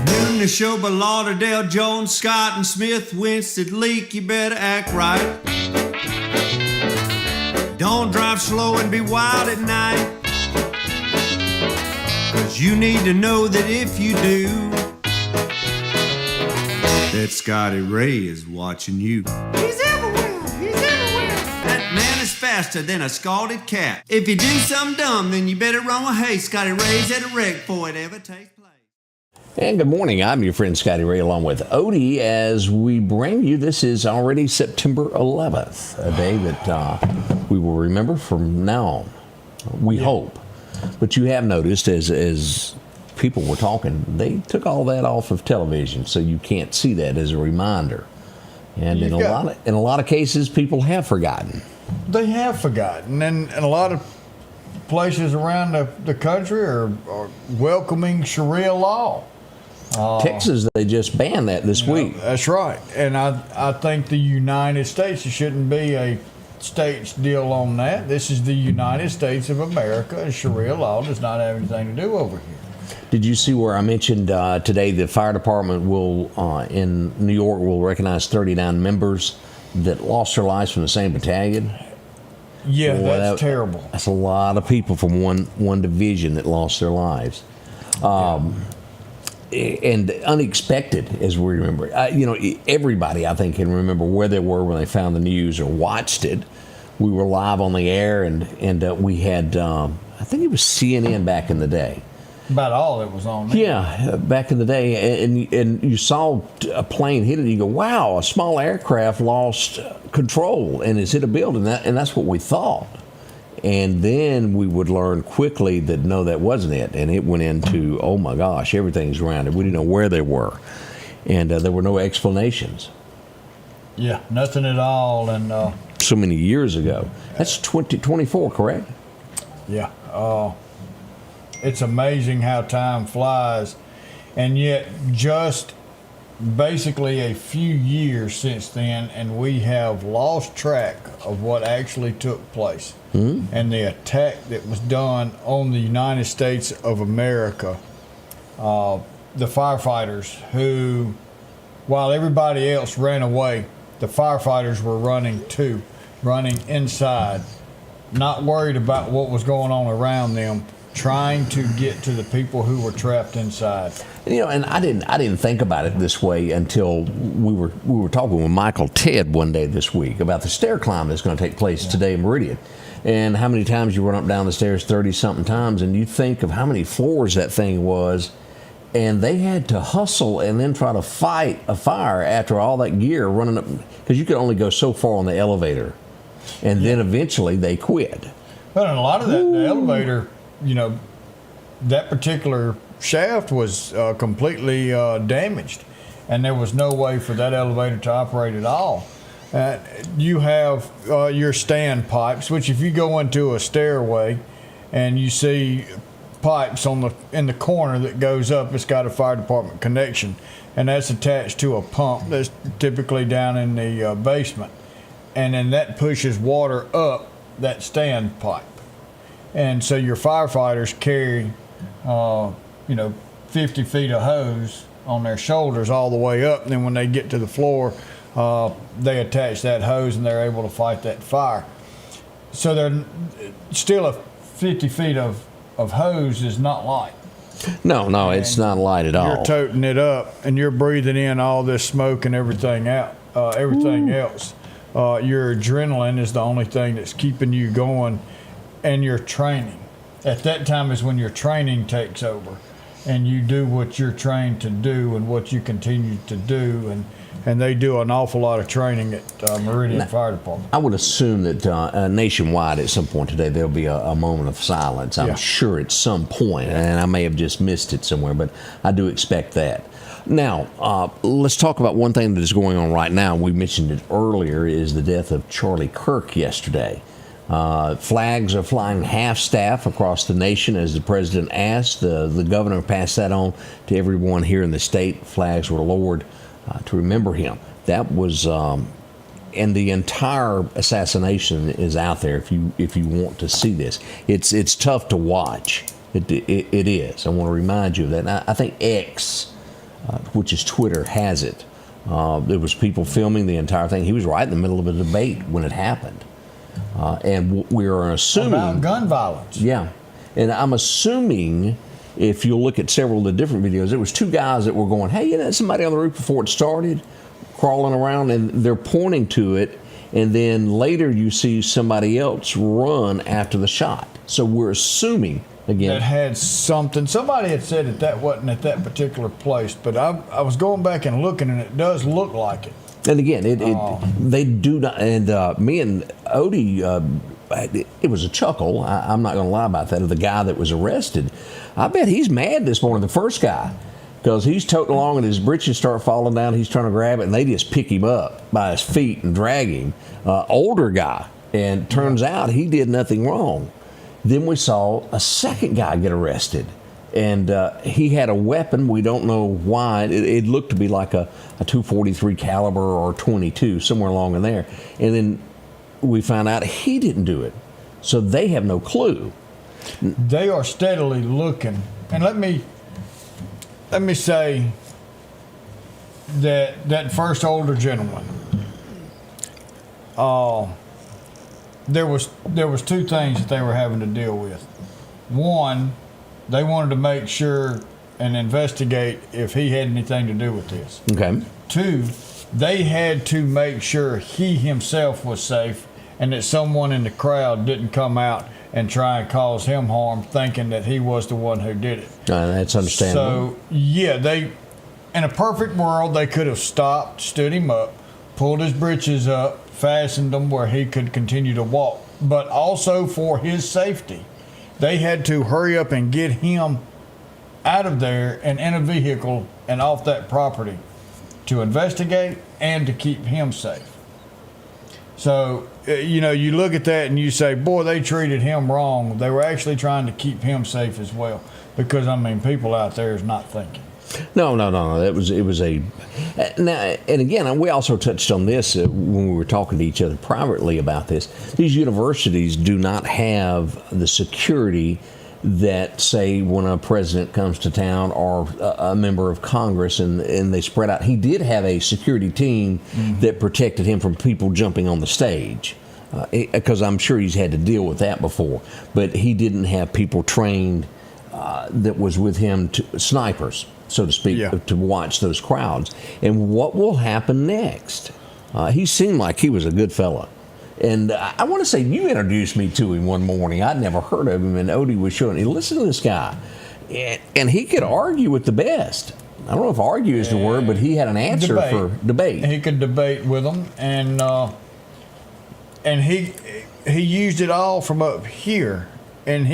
Doing the show by Lauderdale, Jones, Scott, and Smith, Winston, Leak, you better act right. Don't drive slow and be wild at night, 'cause you need to know that if you do, that Scotty Ray is watching you. He's everywhere, he's everywhere. That man is faster than a scalded cat. If you do something dumb, then you better run with haste. Scotty Ray's at a wreck before it ever takes place. And good morning. I'm your friend Scotty Ray along with Odie as we bring you, this is already September 11th, a day that we will remember from now on. We hope. But you have noticed as people were talking, they took all that off of television, so you can't see that as a reminder. And in a lot of cases, people have forgotten. They have forgotten, and a lot of places around the country are welcoming Sharia law. Texas, they just banned that this week. That's right, and I think the United States, it shouldn't be a state's deal on that. This is the United States of America, and Sharia law does not have anything to do over here. Did you see where I mentioned today the fire department will, in New York, will recognize 39 members that lost their lives from the same battalion? Yeah, that's terrible. That's a lot of people from one division that lost their lives. And unexpected, as we remember. Everybody, I think, can remember where they were when they found the news or watched it. We were live on the air, and we had, I think it was CNN back in the day. About all that was on there. Yeah, back in the day, and you saw a plane hit it, and you go, wow, a small aircraft lost control and has hit a building, and that's what we thought. And then we would learn quickly that no, that wasn't it, and it went into, oh my gosh, everything's around it. We didn't know where they were, and there were no explanations. Yeah, nothing at all, and so many years ago. That's 2024, correct? Yeah. It's amazing how time flies, and yet just basically a few years since then, and we have lost track of what actually took place. And the attack that was done on the United States of America. The firefighters who, while everybody else ran away, the firefighters were running too, running inside, not worried about what was going on around them, trying to get to the people who were trapped inside. And I didn't think about it this way until we were talking with Michael Ted one day this week about the stair climb that's going to take place today in Meridian, and how many times you run up down the stairs, 30-something times, and you think of how many floors that thing was, and they had to hustle and then try to fight a fire after all that gear running up, because you could only go so far on the elevator, and then eventually they quit. But in a lot of that, the elevator, that particular shaft was completely damaged, and there was no way for that elevator to operate at all. You have your stand pipes, which if you go into a stairway and you see pipes in the corner that goes up, it's got a fire department connection, and that's attached to a pump that's typically down in the basement, and then that pushes water up that stand pipe. And so your firefighters carry, 50 feet of hose on their shoulders all the way up. And then when they get to the floor, they attach that hose and they're able to fight that fire. So they're still 50 feet of hose is not light. No, it's not light at all. You're toting it up and you're breathing in all this smoke and everything out, everything else. Your adrenaline is the only thing that's keeping you going, and your training. At that time is when your training takes over, and you do what you're trained to do and what you continue to do, and they do an awful lot of training at Meridian Fire Department. I would assume that nationwide at some point today there'll be a moment of silence. I'm sure at some point, and I may have just missed it somewhere, but I do expect that. Now, let's talk about one thing that is going on right now. We mentioned it earlier, is the death of Charlie Kirk yesterday. Flags are flying half-staff across the nation as the president asked. The governor passed that on to everyone here in the state. Flags were lowered to remember him. That was and the entire assassination is out there. If you want to see this, it's tough to watch. It is. I want to remind you of that. And I think X, which is Twitter, has it. There was people filming the entire thing. He was right in the middle of a debate when it happened, and we are assuming about gun violence. Yeah, and I'm assuming if you look at several of the different videos, there was two guys that were going, "Hey, somebody on the roof before it started, crawling around," and they're pointing to it, and then later you see somebody else run after the shot. So we're assuming. Again. That had something. Somebody had said that wasn't at that particular place, but I was going back and looking, and it does look like it. And again, they do not. And me and Odie, it was a chuckle. I'm not going to lie about that. Of the guy that was arrested, I bet he's mad this morning. The first guy, because he's toting along and his britches start falling down. He's trying to grab it, and they just pick him up by his feet and drag him. Older guy, and turns out he did nothing wrong. Then we saw a second guy get arrested, and he had a weapon. We don't know why. It looked to be like a .243 caliber or .22, somewhere along in there. And then we found out he didn't do it, so they have no clue. They are steadily looking, and let me say that first older gentleman. There was two things that they were having to deal with. One, they wanted to make sure and investigate if he had anything to do with this. Okay. Two, they had to make sure he himself was safe and that someone in the crowd didn't come out and try and cause him harm, thinking that he was the one who did it. That's understandable. So yeah, in a perfect world, they could have stopped, stood him up, pulled his britches up, fastened them where he could continue to walk. But also for his safety, they had to hurry up and get him out of there and in a vehicle and off that property to investigate and to keep him safe. So, you look at that and you say, boy, they treated him wrong. They were actually trying to keep him safe as well. Because, people out there is not thinking. No. It was a now, and again, we also touched on this when we were talking to each other privately about this. These universities do not have the security that, say, when a president comes to town or a member of Congress and they spread out. He did have a security team that protected him from people jumping on the stage, because I'm sure he's had to deal with that before. But he didn't have people trained that was with him, snipers, so to speak, to watch those crowds. And what will happen next? He seemed like he was a good fella. And I want to say you introduced me to him one morning. I'd never heard of him, and Odie was showing me, listen to this guy. And he could argue with the best. I don't know if argue is the word, but he had an answer for debate. He could debate with them, and he used it all from up here. And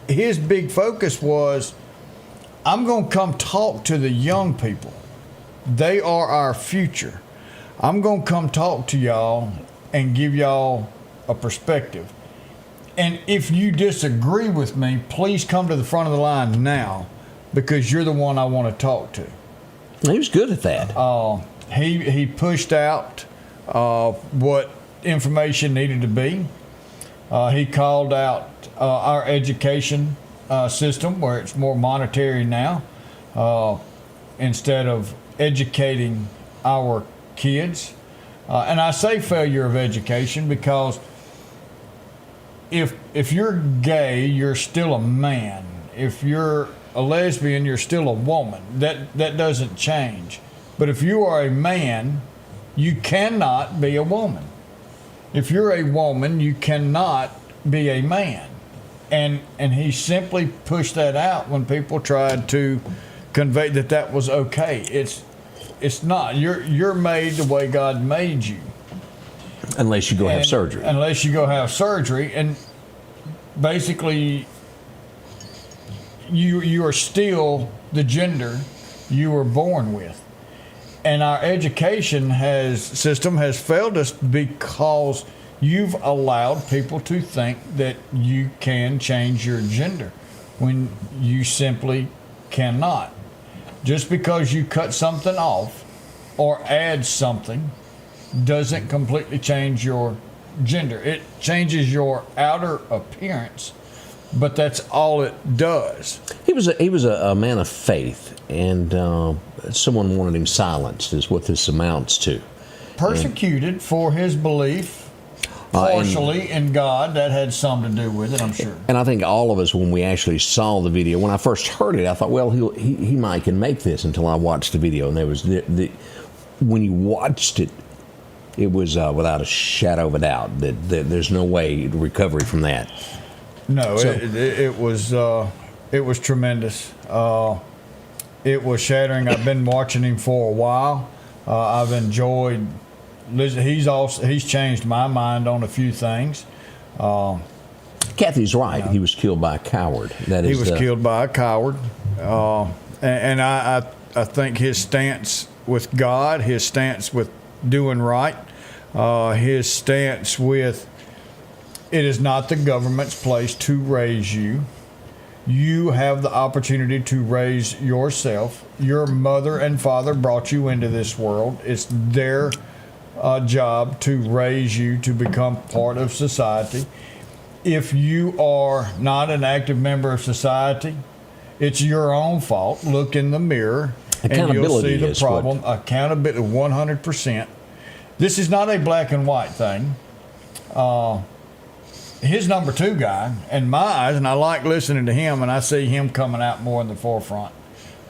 his big focus was, I'm going to come talk to the young people. They are our future. I'm going to come talk to y'all and give y'all a perspective. And if you disagree with me, please come to the front of the line now, because you're the one I want to talk to. He was good at that. He pushed out what information needed to be. He called out our education system, where it's more monetary now, instead of educating our kids. And I say failure of education because if you're gay, you're still a man. If you're a lesbian, you're still a woman. That doesn't change. But if you are a man, you cannot be a woman. If you're a woman, you cannot be a man. And he simply pushed that out when people tried to convey that was okay. It's not. You're made the way God made you. Unless you go have surgery. Unless you go have surgery. And basically, you are still the gender you were born with. And our education system has failed us because you've allowed people to think that you can change your gender when you simply cannot. Just because you cut something off or add something doesn't completely change your gender. It changes your outer appearance, but that's all it does. He was a man of faith, and someone wanted him silenced, is what this amounts to. Persecuted for his belief, partially in God. That had something to do with it, I'm sure. And I think all of us, when we actually saw the video, when I first heard it, I thought, well, he might can make this, until I watched the video. And there was when you watched it, it was without a shadow of a doubt that there's no way recovery from that. No, so, it was tremendous. It was shattering. I've been watching him for a while. I've enjoyed. He's changed my mind on a few things. Kathy's right. He was killed by a coward. He was killed by a coward, and I think his stance with God, his stance with doing right, his stance with it is not the government's place to raise you. You have the opportunity to raise yourself. Your mother and father brought you into this world. It's their job to raise you to become part of society. If you are not an active member of society, it's your own fault. Look in the mirror and you'll see the problem. Accountability, 100%. This is not a black and white thing. His number two guy, in my eyes, and I like listening to him, and I see him coming out more in the forefront.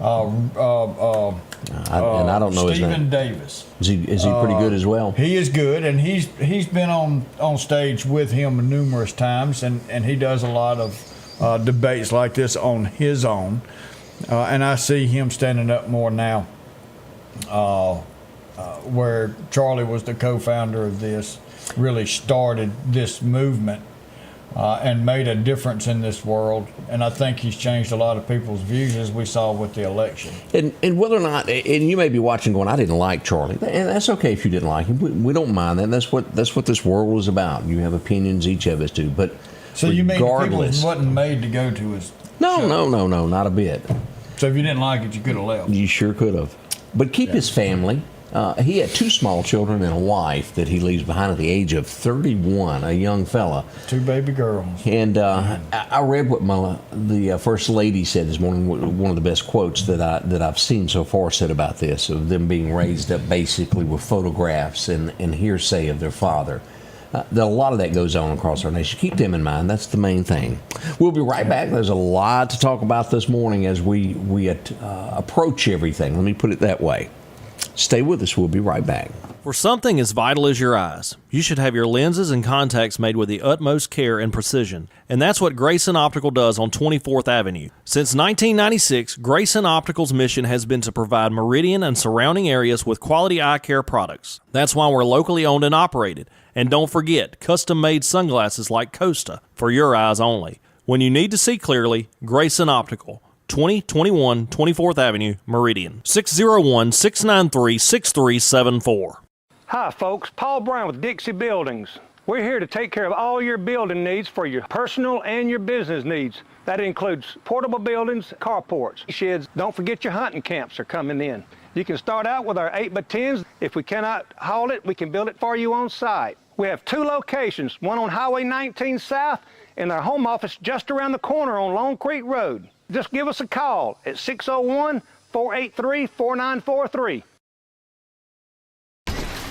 And I don't know his name. Stephen Davis. Is he pretty good as well? He is good, and he's been on stage with him numerous times, and he does a lot of debates like this on his own. And I see him standing up more now, where Charlie was the co-founder of this, really started this movement. And made a difference in this world, and I think he's changed a lot of people's views, as we saw with the election. And whether or not, and you may be watching going, I didn't like Charlie, and that's okay if you didn't like him. We don't mind that. That's what this world is about. You have opinions, each of us do. But so you mean people wasn't made to go to his show? No, not a bit. So if you didn't like it, you could have left. You sure could have. But keep his family. He had 2 small children and a wife that he leaves behind at the age of 31, a young fella. 2 baby girls. And I read what the First Lady said this morning, one of the best quotes that I've seen so far said about this, of them being raised up basically with photographs and hearsay of their father. A lot of that goes on across our nation. Keep them in mind. That's the main thing. We'll be right back. There's a lot to talk about this morning as we approach everything. Let me put it that way. Stay with us. We'll be right back. For something as vital as your eyes, you should have your lenses and contacts made with the utmost care and precision. And that's what Grayson Optical does on 24th Avenue. Since 1996, Grayson Optical's mission has been to provide Meridian and surrounding areas with quality eye care products. That's why we're locally owned and operated. And don't forget, custom-made sunglasses like Costa for your eyes only. When you need to see clearly, Grayson Optical. 2021 24th Avenue, Meridian. 601-693-6374. Hi folks, Paul Brown with Dixie Buildings. We're here to take care of all your building needs for your personal and your business needs. That includes portable buildings, carports, sheds. Don't forget your hunting camps are coming in. You can start out with our 8x10s. If we cannot haul it, we can build it for you on site. We have 2 locations, one on Highway 19 South and our home office just around the corner on Long Creek Road. Just give us a call at 601-483-4943.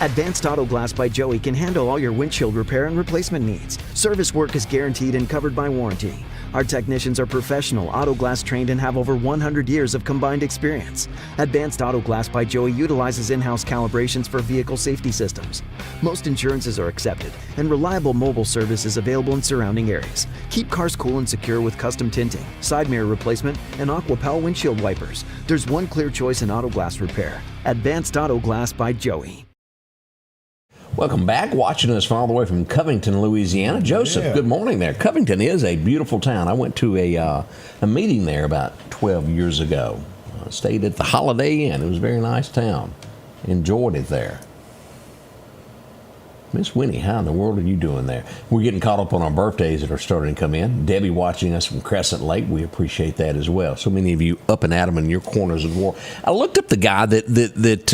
Advanced Auto Glass by Joey can handle all your windshield repair and replacement needs. Service work is guaranteed and covered by warranty. Our technicians are professional, auto glass trained, and have over 100 years of combined experience. Advanced Auto Glass by Joey utilizes in-house calibrations for vehicle safety systems. Most insurances are accepted, and reliable mobile service is available in surrounding areas. Keep cars cool and secure with custom tinting, side mirror replacement, and AquaPal windshield wipers. There's one clear choice in auto glass repair. Advanced Auto Glass by Joey. Welcome back. Watching us all the way from Covington, Louisiana. Joseph, Good morning there. Covington is a beautiful town. I went to a meeting there about 12 years ago. Stayed at the Holiday Inn. It was a very nice town. Enjoyed it there. Miss Winnie, how in the world are you doing there? We're getting caught up on our birthdays that are starting to come in. Debbie watching us from Crescent Lake. We appreciate that as well. So many of you up and at 'em in your corners of the world. I looked up the guy that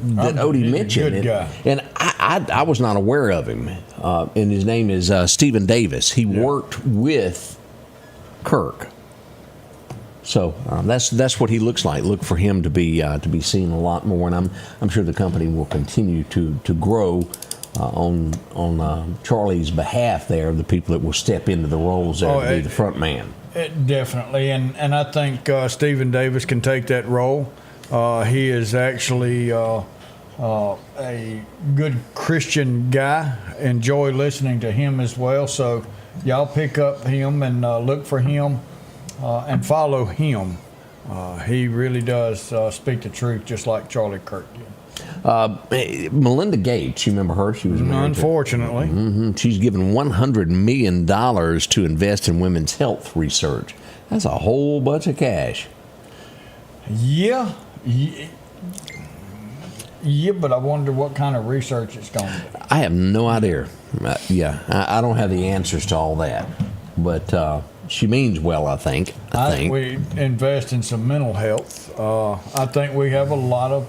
that Odie he's a mentioned. good guy. And I was not aware of him. And his name is Stephen Davis. He worked with Kirk. So that's what he looks like. Look for him to be seen a lot more, and I'm sure the company will continue to grow on Charlie's behalf. There, the people that will step into the roles there to be the front man. Definitely, and I think Stephen Davis can take that role. He is actually a good Christian guy. Enjoy listening to him as well. So y'all pick up him and look for him and follow him. He really does speak the truth, just like Charlie Kirk did. Melinda Gates, you remember her? She was married. Unfortunately. She's given $100 million to invest in women's health research. That's a whole bunch of cash. Yeah, but I wonder what kind of research it's going to be. I have no idea. I don't have the answers to all that. But she means well, I think. I think we invest in some mental health. I think we have a lot of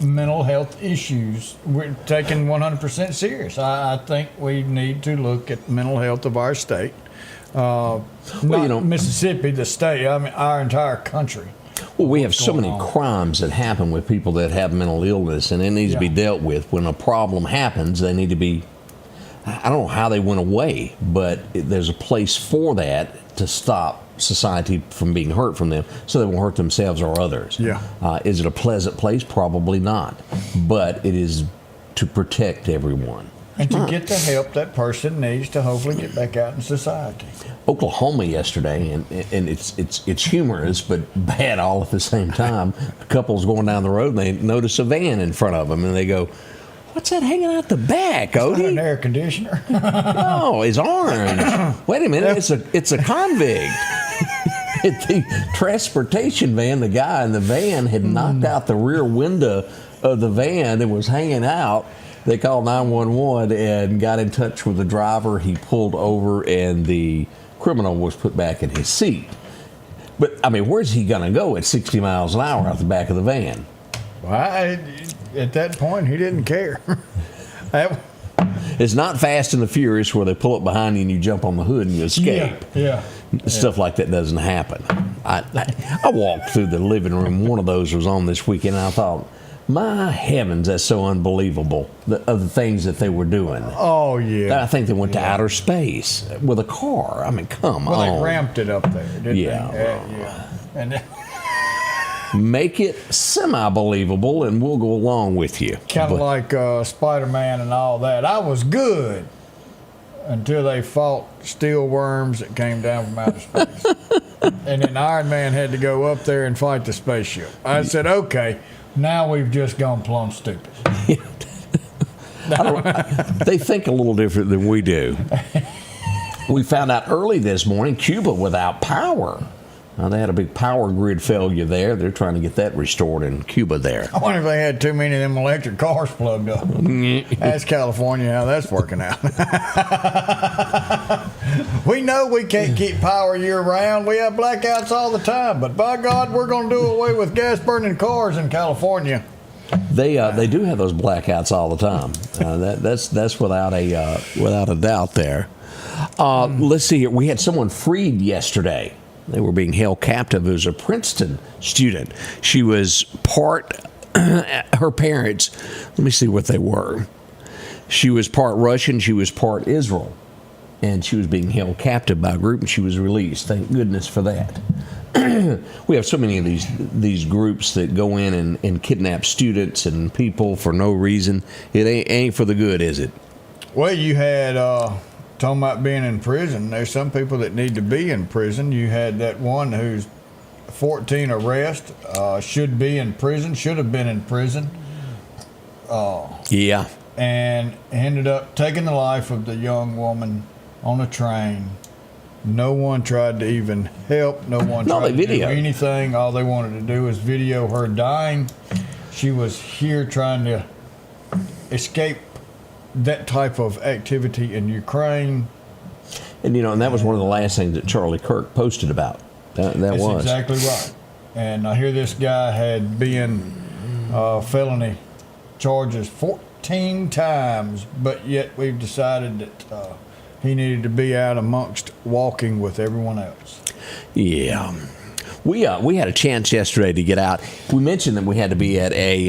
mental health issues. We're taking 100% serious. I think we need to look at the mental health of our state. Mississippi, the state, I mean, our entire country. Well, we have so many crimes that happen with people that have mental illness, and it needs to be dealt with. When a problem happens, they need to be, I don't know how they went away, but there's a place for that to stop society from being hurt from them, so they won't hurt themselves or others. Yeah. Is it a pleasant place? Probably not. But it is to protect everyone. And to get the help that person needs to hopefully get back out in society. Oklahoma yesterday, and it's humorous but bad all at the same time. A couple's going down the road and they notice a van in front of them, and they go, "What's that hanging out the back, Odie?" Not an air conditioner. No, it's orange. Wait a minute, it's a convict. The transportation van, the guy in the van had knocked out the rear window of the van and was hanging out. They called 911 and got in touch with the driver. He pulled over and the criminal was put back in his seat. But, I mean, where's he going to go at 60 miles an hour out the back of the van? Well, at that point, he didn't care. It's not Fast and the Furious where they pull up behind you and you jump on the hood and you escape. Yeah. Stuff like that doesn't happen. I walked through the living room. One of those was on this weekend, and I thought, my heavens, that's so unbelievable, of the things that they were doing. Oh, yeah. I think they went to outer space with a car. I mean, come on. Well, they ramped it up there, didn't they? Yeah. And make it semi-believable, and we'll go along with you. Kind of like Spider-Man and all that. I was good until they fought steel worms that came down from outer space. And then Iron Man had to go up there and fight the spaceship. I said, okay, now we've just gone plumb stupid. They think a little different than we do. We found out early this morning, Cuba without power. They had a big power grid failure there. They're trying to get that restored in Cuba there. I wonder if they had too many of them electric cars plugged up. That's California, how that's working out. We know we can't keep power year round. We have blackouts all the time. But by God, we're going to do away with gas burning cars in California. They do have those blackouts all the time. That's without a doubt there. Let's see here. We had someone freed yesterday. They were being held captive. It was a Princeton student. She was her parents, let me see what they were. She was part Russian, she was part Israel. And she was being held captive by a group, and she was released. Thank goodness for that. We have so many of these groups that go in and kidnap students and people for no reason. It ain't for the good, is it? Well, you had... talking about being in prison, there's some people that need to be in prison. You had that one who's 14 arrest, should have been in prison. Yeah. And ended up taking the life of the young woman on a train. No one tried to even help. No one tried to do anything. All they wanted to do was video her dying. She was here trying to escape that type of activity in Ukraine. And that was one of the last things that Charlie Kirk posted about. That's exactly right. And I hear this guy had been felony charges 14 times, but yet we've decided that he needed to be out amongst walking with everyone else. Yeah. We had a chance yesterday to get out. We mentioned that we had to be at a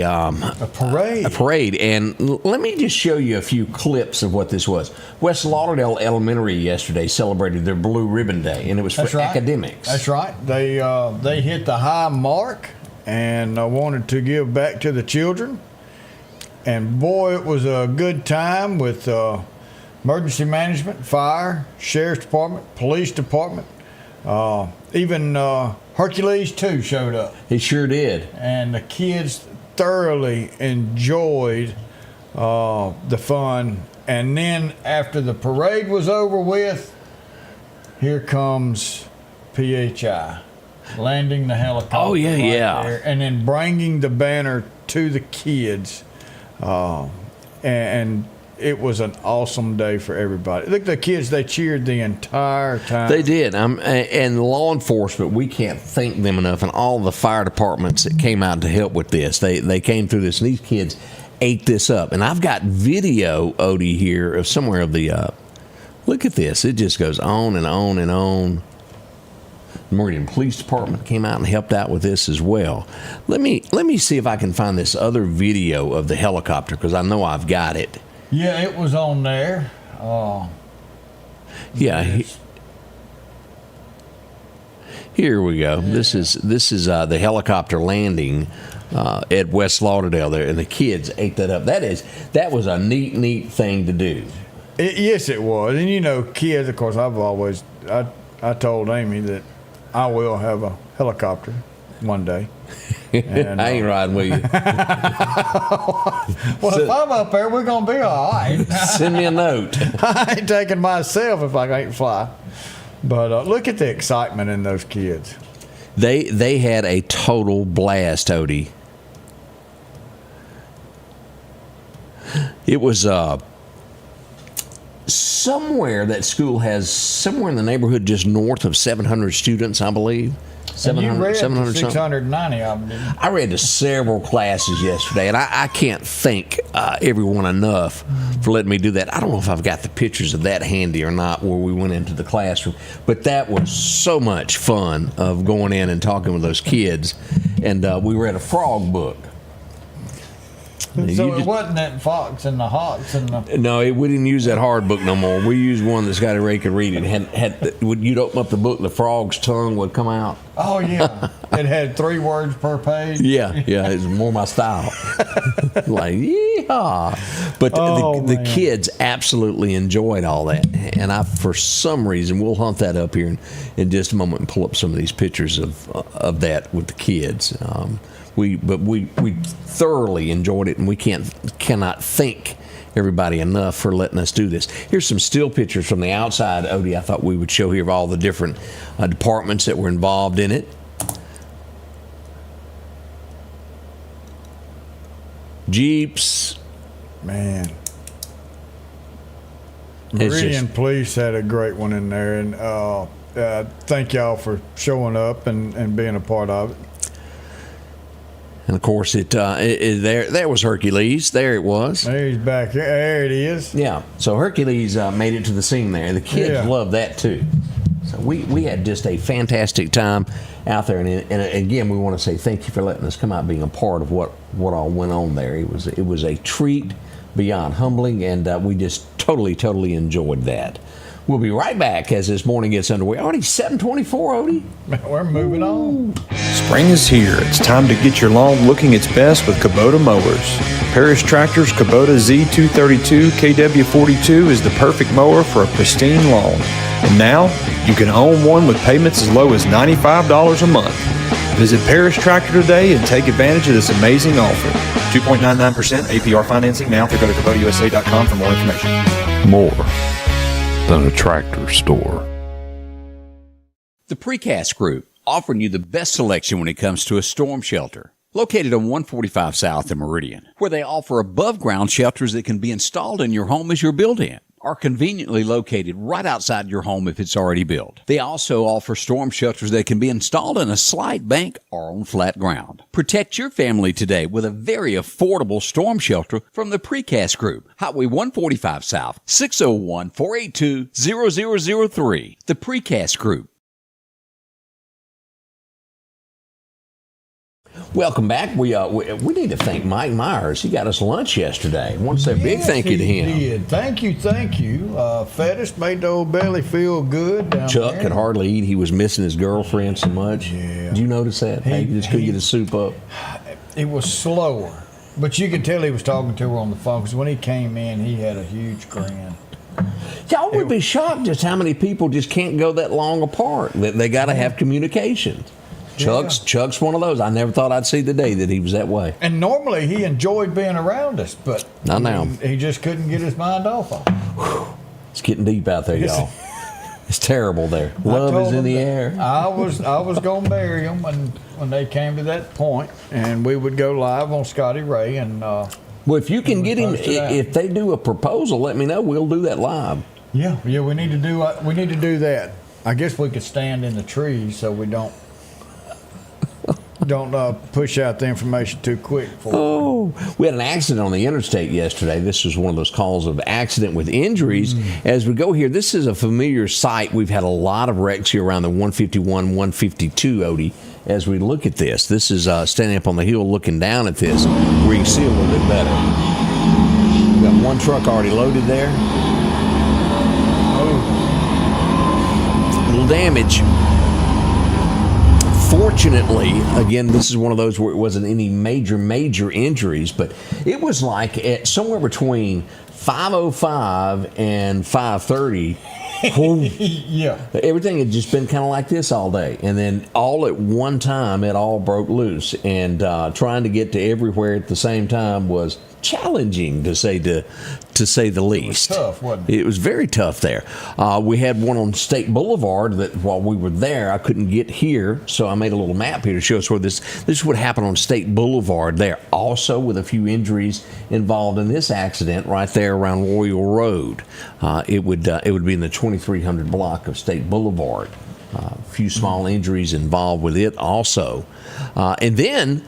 parade. A parade, and let me just show you a few clips of what this was. West Lauderdale Elementary yesterday celebrated their Blue Ribbon Day, and it was for academics. That's right. They hit the high mark and wanted to give back to the children. And boy, it was a good time with emergency management, fire, sheriff's department, police department, even Hercules 2 showed up. He sure did. And the kids thoroughly enjoyed the fun. And then after the parade was over with, here comes PHI, landing the helicopter. Oh, yeah, yeah. there, and then bringing the banner to the kids. And it was an awesome day for everybody. Look, the kids, they cheered the entire time. They did. And law enforcement, we can't thank them enough, and all the fire departments that came out to help with this. They came through this, and these kids ate this up. And I've got video, Odie, here of somewhere of the, look at this. It just goes on and on and on. The Meridian Police Department came out and helped out with this as well. Let me see if I can find this other video of the helicopter, because I know I've got it. Yeah, it was on there. Yeah. Here we go. Yeah. This is the helicopter landing at West Lauderdale there, and the kids ate that up. That was a neat thing to do. Yes, it was. And kids, of course, I told Amy that I will have a helicopter one day. And, I ain't riding with you. Well, if I'm up there, we're going to be all right. Send me a note. I ain't taking myself if I can't fly. But look at the excitement in those kids. They had a total blast, Odie. It was somewhere that school has somewhere in the neighborhood just north of 700 students, I believe. 700, 690 of them, didn't you? I read to several classes yesterday, and I can't thank everyone enough for letting me do that. I don't know if I've got the pictures of that handy or not where we went into the classroom, but that was so much fun of going in and talking with those kids. And we read a frog book. So it wasn't that Fox and the Hawks and the... No, we didn't use that hard book no more. We used one that Scotty Ray could read. You'd open up the book, the frog's tongue would come out. Oh, yeah. It had 3 words per page. Yeah, it's more my style. Like, yeehaw. But the kids absolutely enjoyed all that. And for some reason, we'll hunt that up here in just a moment and pull up some of these pictures of that with the kids. We thoroughly enjoyed it, and we cannot thank everybody enough for letting us do this. Here's some still pictures from the outside, Odie. I thought we would show here of all the different departments that were involved in it. Jeeps. Man. Meridian Police had a great one in there, and thank y'all for showing up and being a part of it. And of course, there was Hercules. There it was. There he's back. There it is. Yeah. So Hercules made it to the scene there. The kids loved that too. So we had just a fantastic time out there. And again, we want to say thank you for letting us come out, being a part of what all went on there. It was a treat beyond humbling, and we just totally enjoyed that. We'll be right back as this morning gets underway. Already 7:24, Odie. We're moving on. Spring is here. It's time to get your lawn looking its best with Kubota mowers. Parish Tractor's Kubota Z232 KW42 is the perfect mower for a pristine lawn. And now, you can own one with payments as low as $95 a month. Visit Parish Tractor today and take advantage of this amazing offer. 2.99% APR financing now. Go to KubotaUSA.com for more information. More than a tractor store. The Precast Group, offering you the best selection when it comes to a storm shelter. Located on 145 South in Meridian, where they offer above-ground shelters that can be installed in your home as your build-in. are conveniently located right outside your home if it's already built. They also offer storm shelters that can be installed in a slight bank or on flat ground. Protect your family today with a very affordable storm shelter from the Precast Group. Highway 145 South, 601-482-0003. The Precast Group. Welcome back. We need to thank Mike Myers. He got us lunch yesterday. I want to say a big thank you to him. He did. Thank you. Fed us, made the old belly feel good. Chuck there. could hardly eat. He was missing his girlfriend so much. Yeah. Did you notice that? He just couldn't get his soup up. It was slower, but you could tell he was talking to her on the phone because when he came in, he had a huge grin. Y'all would be shocked just how many people just can't go that long apart. They got to have communication. Chuck's one of those. I never thought I'd see the day that he was that way. And normally he enjoyed being around us, but not now. He just couldn't get his mind off of it. It's getting deep out there, y'all. It's terrible there. Love is in the air. I was gonna marry him when they came to that point, and we would go live on Scotty Ray and. Well, if you can get him, if they do a proposal, let me know. We'll do that live. Yeah. We need to do that. I guess we could stand in the trees so we don't push out the information too quick. We had an accident on the interstate yesterday. This was one of those calls of accident with injuries. As we go here, this is a familiar sight. We've had a lot of wrecks here around the 151, 152, Odie. As we look at this is standing up on the hill looking down at this, where you can see a little bit better. We've got one truck already loaded there. A little damage. Fortunately, again, this is one of those where it wasn't any major injuries, but it was like at somewhere between 5:05 and 5:30. Yeah. Everything had just been kind of like this all day, and then all at one time it all broke loose, and trying to get to everywhere at the same time was challenging, to say the least. It was tough, wasn't it? It was very tough there. We had one on State Boulevard that while we were there, I couldn't get here, so I made a little map here to show us where this is what happened on State Boulevard there. Also with a few injuries involved in this accident right there around Royal Road. It would be in the 2300 block of State Boulevard. A few small injuries involved with it also. And then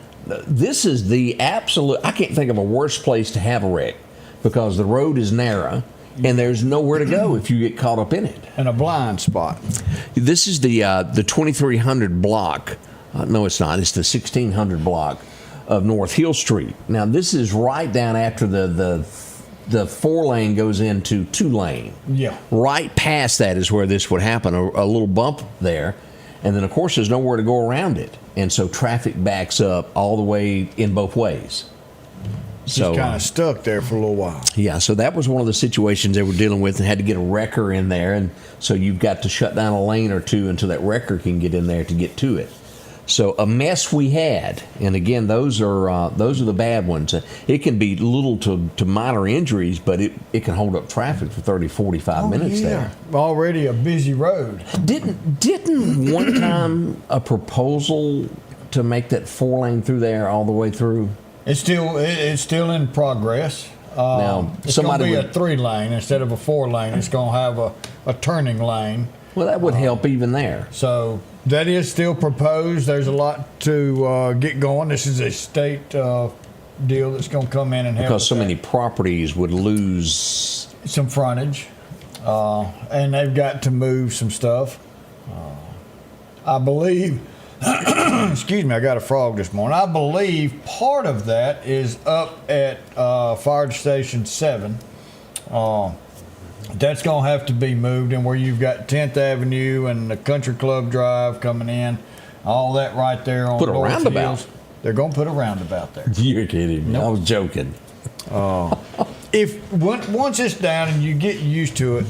this is the absolute, I can't think of a worse place to have a wreck, because the road is narrow and there's nowhere to go if you get caught up in it. And a blind spot. This is the 2300 block. No, it's not. It's the 1600 block of North Hill Street. Now, this is right down after the 4-lane goes into 2-lane. Yeah. Right past that is where this would happen, a little bump there. And then, of course, there's nowhere to go around it. And so traffic backs up all the way in both ways. Just kind of stuck there for a little while. Yeah, so that was one of the situations they were dealing with and had to get a wrecker in there. And so you've got to shut down a lane or two until that wrecker can get in there to get to it. So a mess we had. And again, those are the bad ones. It can be little to minor injuries, but it can hold up traffic for 30, 45 minutes there. Already a busy road. Didn't one time a proposal to make that 4-lane through there all the way through? It's still in progress. Now, it's going to be a 3-lane instead of a 4-lane. It's going to have a turning lane. Well, that would help even there. So that is still proposed. There's a lot to get going. This is a state deal that's going to come in and help. Because so many properties would lose some frontage, and they've got to move some stuff. I believe. Excuse me, I got a frog this morning. I believe part of that is up at Fire Station 7. That's going to have to be moved, and where you've got 10th Avenue and the Country Club Drive coming in, all that right there on Put a North roundabout. Hills. They're going to put a roundabout there. You're kidding me. Nope. I was joking. Once it's down and you get used to it,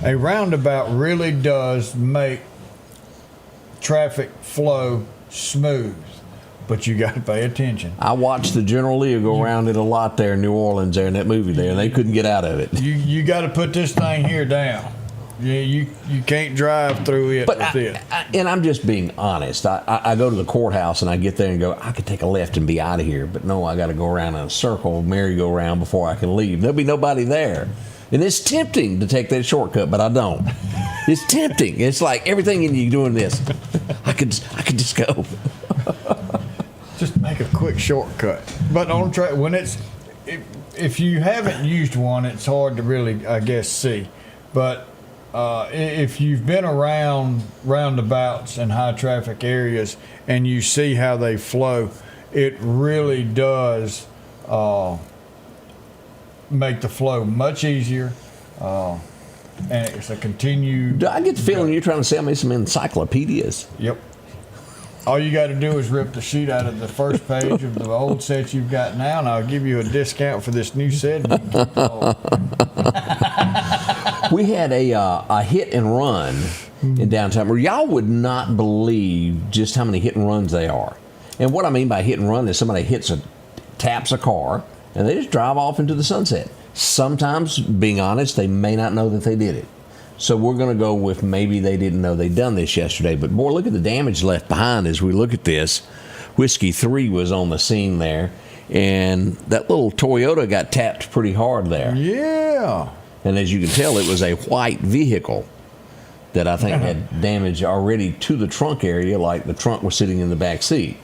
a roundabout really does make traffic flow smooth, but you got to pay attention. I watched the General Lee go around it a lot there in New Orleans there in that movie there, and they couldn't get out of it. You got to put this thing here down. You can't drive through it with it. And I'm just being honest. I go to the courthouse and I get there and go, I could take a left and be out of here, but no, I got to go around in a circle, merry-go-round before I can leave. There'll be nobody there. And it's tempting to take that shortcut, but I don't. It's tempting. It's like everything in you doing this. I could just go. Just make a quick shortcut. But on track, when if you haven't used one, it's hard to really, I guess, see. But if you've been around roundabouts and high traffic areas and you see how they flow, it really does make the flow much easier. And it's a continued. Do I get the feeling you're trying to sell me some encyclopedias? Yep. All you got to do is rip the sheet out of the first page of the old set you've got now, and I'll give you a discount for this new set. We had a hit and run in downtown. Y'all would not believe just how many hit and runs they are. And what I mean by hit and run is somebody taps a car, and they just drive off into the sunset. Sometimes, being honest, they may not know that they did it. So we're going to go with maybe they didn't know they'd done this yesterday. But boy, look at the damage left behind as we look at this. Whiskey 3 was on the scene there, and that little Toyota got tapped pretty hard there. Yeah. And as you can tell, it was a white vehicle that I think had damage already to the trunk area, like the trunk was sitting in the back seat.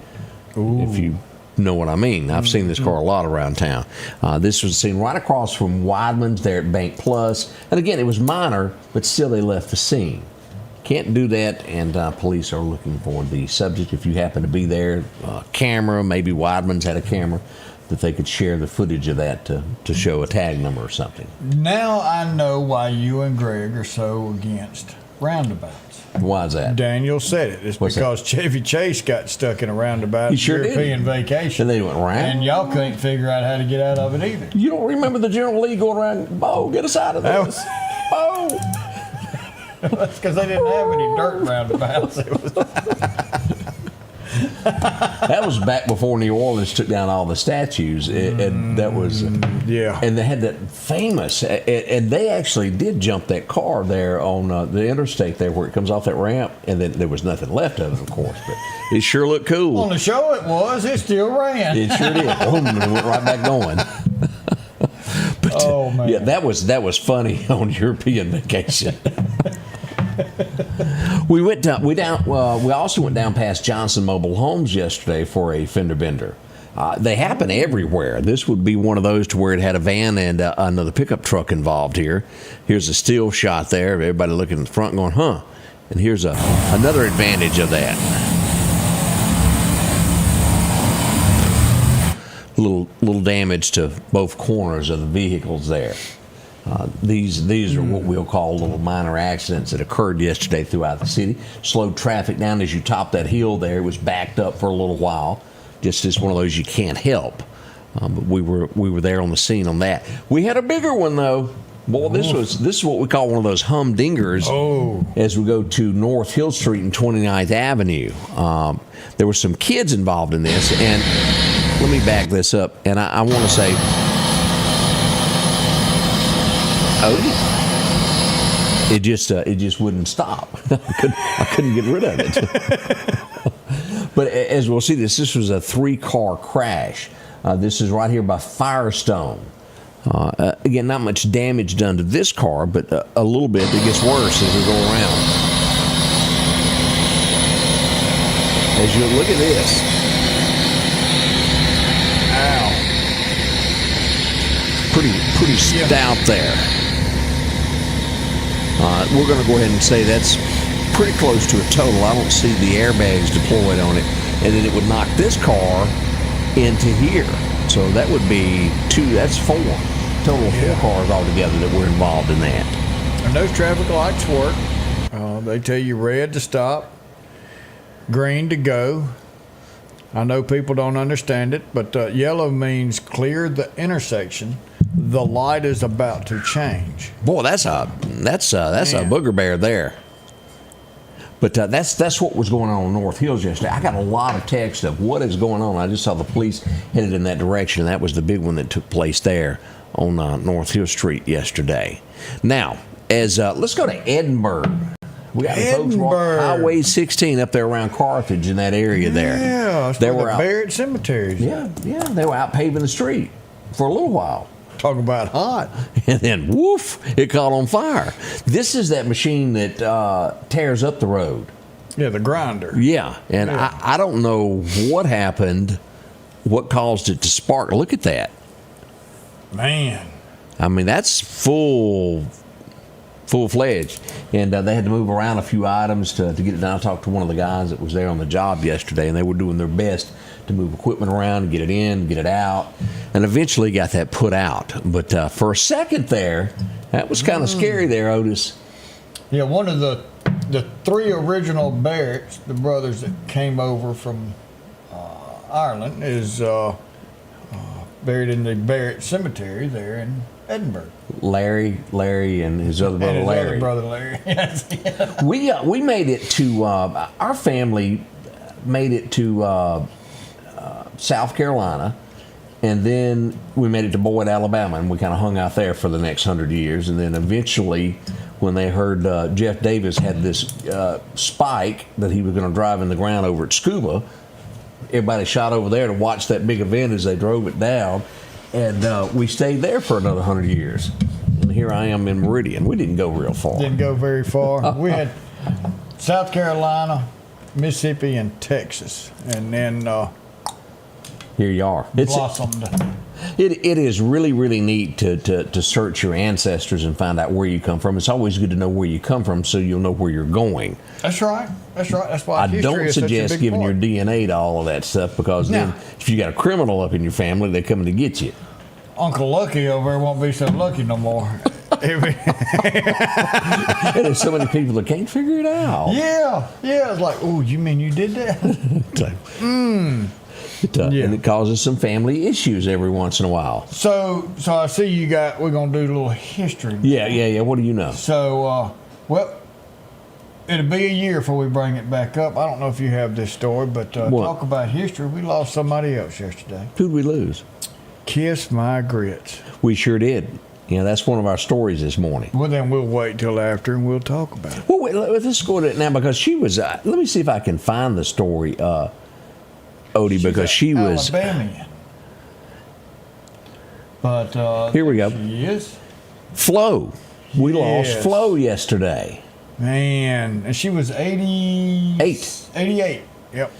Ooh. If you know what I mean. I've seen this car a lot around town. This was seen right across from Weidman's there at Bank Plus. And again, it was minor, but still they left the scene. Can't do that, and police are looking for the subject. If you happen to be there, camera, maybe Weidman's had a camera, that they could share the footage of that to show a tag number or something. Now I know why you and Greg are so against roundabouts. Why is that? Daniel said it. It's because Chevy Chase got stuck in a roundabout European vacation. And they went around. And y'all couldn't figure out how to get out of it either. You don't remember the General Lee going around, Bo, get us out of this. Bo! That's because they didn't have any dirt roundabouts. That was back before New Orleans took down all the statues, and that was yeah. And they had that famous, and they actually did jump that car there on the interstate there where it comes off that ramp, and then there was nothing left of it, of course, but it sure looked cool. On the show it was, it still ran. It sure did. Boom, and it went right back going. But, oh man, yeah, that was funny on European vacation. We also went down past Johnson Mobile Homes yesterday for a fender bender. They happen everywhere. This would be one of those to where it had a van and another pickup truck involved here. Here's a still shot there. Everybody looking in the front going, huh? And here's another advantage of that. Little damage to both corners of the vehicles there. These are what we'll call little minor accidents that occurred yesterday throughout the city. Slowed traffic down as you top that hill there. It was backed up for a little while. Just one of those you can't help. But we were there on the scene on that. We had a bigger one though. Boy, this is what we call one of those humdingers. As we go to North Hill Street and 29th Avenue. There were some kids involved in this, and let me back this up. And I want to say. It just wouldn't stop. I couldn't get rid of it. But as we'll see, this was a 3-car crash. This is right here by Firestone. Again, not much damage done to this car, but a little bit. It gets worse as we go around. As you look at this. Ow. Pretty stout there. We're going to go ahead and say that's pretty close to a total. I don't see the airbags deployed on it. And then it would knock this car into here. So that would be 2, that's 4. Total of 4 cars altogether that were involved in that. And those traffic lights work. They tell you red to stop, green to go. I know people don't understand it, but yellow means clear the intersection. The light is about to change. Boy, that's a booger bear there. But that's what was going on North Hills yesterday. I got a lot of text of what is going on. I just saw the police headed in that direction, and that was the big one that took place there on North Hill Street yesterday. Now, let's go to Edinburgh. We got folks walking Highway 16 up there around Carthage in that area there. Yeah, they were out buried cemeteries. Yeah, they were out paving the street for a little while. Talk about hot. And then, woof, it caught on fire. This is that machine that tears up the road. Yeah, the grinder. Yeah, and Yeah. I don't know what happened, what caused it to spark. Look at that. Man. I mean, that's full-fledged. And they had to move around a few items to get it done. I talked to one of the guys that was there on the job yesterday, and they were doing their best to move equipment around and get it in, get it out, and eventually got that put out. But for a second there, that was kind of scary there, Otis. Yeah, one of the three original Barretts, the brothers that came over from Ireland, is buried in the Barrett Cemetery there in Edinburgh. Larry, and his other brother, And his Larry. other brother, Larry. Yes. We made it to our family made it to South Carolina, and then we made it to Boyd, Alabama, and we kind of hung out there for the next 100 years. And then eventually, when they heard Jeff Davis had this spike that he was going to drive in the ground over at Scuba, everybody shot over there to watch that big event as they drove it down, and we stayed there for another 100 years. And here I am in Meridian. We didn't go real far. Didn't go very far. We had South Carolina, Mississippi, and Texas, and then Here you are. blossomed. It is really, really neat to search your ancestors and find out where you come from. It's always good to know where you come from so you'll know where you're going. That's right. That's right. That's why I history don't is such a suggest big giving part. your DNA to all of that stuff, because then if you got a criminal up in your family, they're coming to get you. Uncle Lucky over there won't be so lucky no more. And there's so many people that can't figure it out. Yeah. It's like, oh, you mean you did that? And it causes some family issues every once in a while. So I see we're going to do a little history. Yeah. What do you know? So, well, it'll be a year before we bring it back up. I don't know if you have this story, but talk about history. We lost somebody else yesterday. Who'd we lose? Kiss my grits. We sure did. Yeah, that's one of our stories this morning. Well, then we'll wait till after and we'll talk about it. Well, wait, let's go to it now, because she was. Let me see if I can find the story, Odie, because she was. Alabamian. But Here we go. She is. Flo. We lost Yes. Flo yesterday. Man, and she was 88. 88. Yep.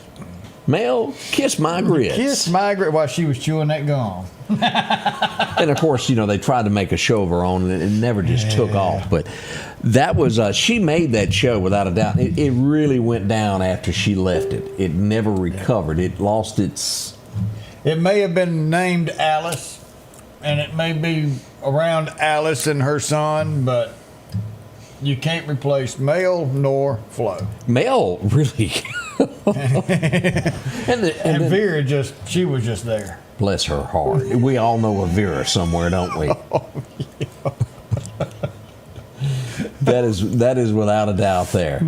Mel, kiss my grits. Kiss my grits while she was chewing that gum. And of course, they tried to make a show of her own, and it never just took off. But that was, she made that show without a doubt. It really went down after she left it. It never recovered. It lost its. It may have been named Alice, and it may be around Alice and her son, but you can't replace Mel nor Flo. Mel, really. and Vera she was just there. Bless her heart. We all know a Vera somewhere, don't we? That is without a doubt there.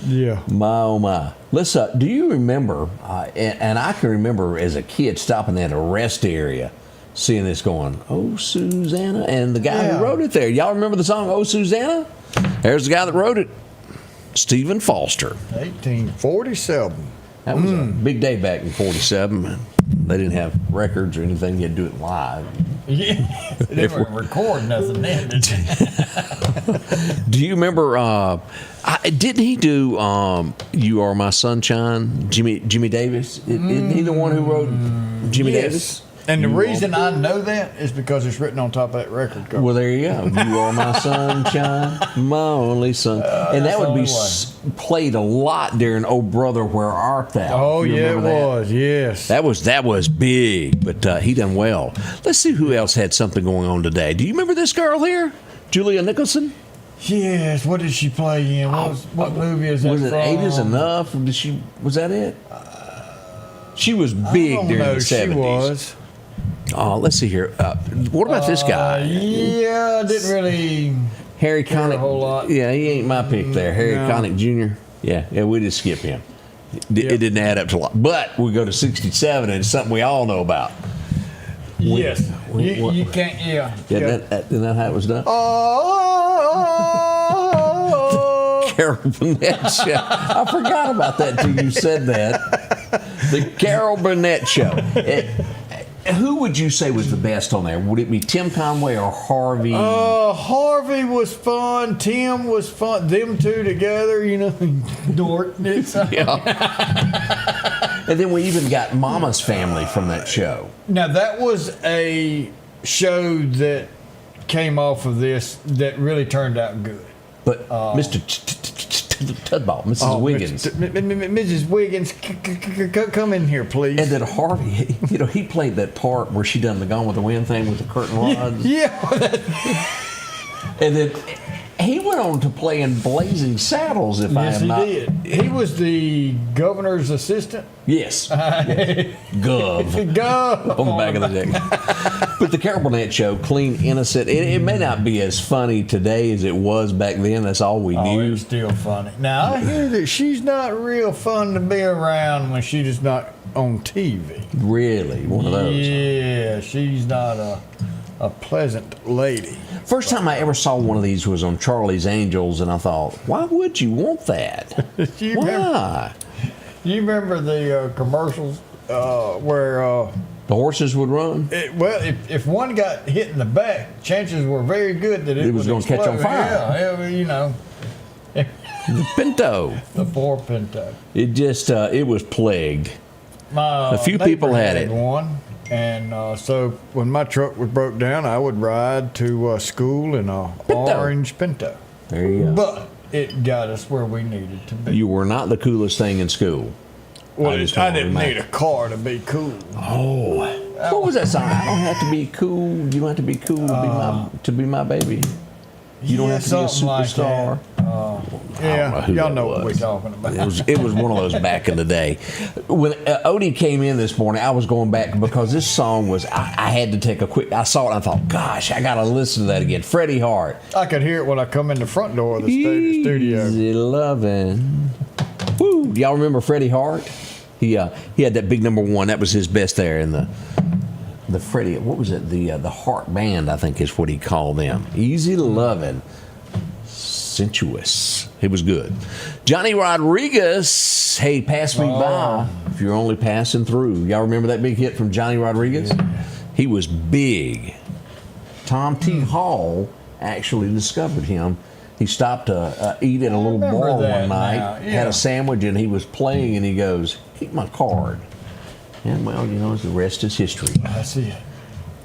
Yeah. My oh my. Listen, do you remember? And I can remember as a kid stopping at a rest area, seeing this going, "Oh Susanna," and the guy who wrote it there. Y'all remember the song "Oh Susanna"? There's the guy that wrote it, Stephen Foster. 1847. That was a big day back in '47. They didn't have records or anything. You had to do it live. Yeah. They didn't record nothing then, did they? Do you remember? Didn't he do "You Are My Sunshine"? Jimmy Davis. Isn't he the one who wrote Jimmy Davis? And the reason I know that is because it's written on top of that record cover. Well, there you go. You are my sunshine, my only sun. And that would be played a lot during "Oh Brother, Where Art Thou?" Oh, You yeah, it remember that? was. Yes. That was big, but he done well. Let's see who else had something going on today. Do you remember this girl here, Julia Nicholson? Yes. What did she play in? What movie is that Was it from? 8 Is Enough? Or was that it? She was big during the 70s. She was. Oh, let's see here. What about this guy? Yeah, I didn't really. Harry care a Connick. whole lot. Yeah, he ain't my pick there. Harry No. Connick Jr. Yeah, we just skip him. It didn't add up to a lot. But we go to 67, and it's something we all know about. Yes. You can't. Yeah. Isn't that how it was done? Oh. Carol Burnett Show. I forgot about that till you said that. The Carol Burnett Show. Who would you say was the best on there? Would it be Tim Conway or Harvey? Harvey was fun. Tim was fun. Them two together, Dort. Yeah. And then we even got Mama's Family from that show. Now, that was a show that came off of this that really turned out good. But Mr. Tudball, Mrs. Wiggins. Mrs. Wiggins, come in here, please. And then Harvey, he played that part where she done the Gone with the Wind thing with the curtain rods. Yeah. And then he went on to play in Blazing Saddles, if I am not. Yes, he did. He was the governor's assistant. Yes. Gov. Gov. On the back of the deck. But the Carol Burnett Show, clean, innocent. It may not be as funny today as it was back then. That's all we knew. It's still funny. Now, I hear that she's not real fun to be around when she's not on TV. Really? One of those? Yeah, she's not a pleasant lady. First time I ever saw one of these was on Charlie's Angels, and I thought, why would you want that? Why? You remember the commercials where the horses would run? If one got hit in the back, chances were very good that it was going to catch on fire. Yeah, The Pinto. The poor Pinto. It just, it was plagued. A few people had it. One. And so when my truck was broke down, I would ride to school in a orange Pinto. There you go. But it got us where we needed to be. You were not the coolest thing in school. Well, I didn't need a car to be cool. Oh, what was that song? I don't have to be cool. You don't have to be cool to be my baby. You don't have to be a superstar. Y'all know what we're talking about. It was one of those back in the day. When Odie came in this morning, I was going back because this song was. I had to take a quick. I saw it and I thought, gosh, I got to listen to that again. Freddie Hart. I could hear it when I come in the front door of the studio. Easy loving. Woo! Y'all remember Freddie Hart? He had that big number one. That was his best there in the Freddie. What was it? The Hart Band, I think, is what he called them. Easy loving. Sensuous. It was good. Johnny Rodriguez, hey, pass me by if you're only passing through. Y'all remember that big hit from Johnny Rodriguez? Yeah. He was big. Tom T. Hall actually discovered him. He stopped to eat at a little bar one night, had a sandwich, and he was playing, and he goes, keep my card. And, well, the rest is history. I see it.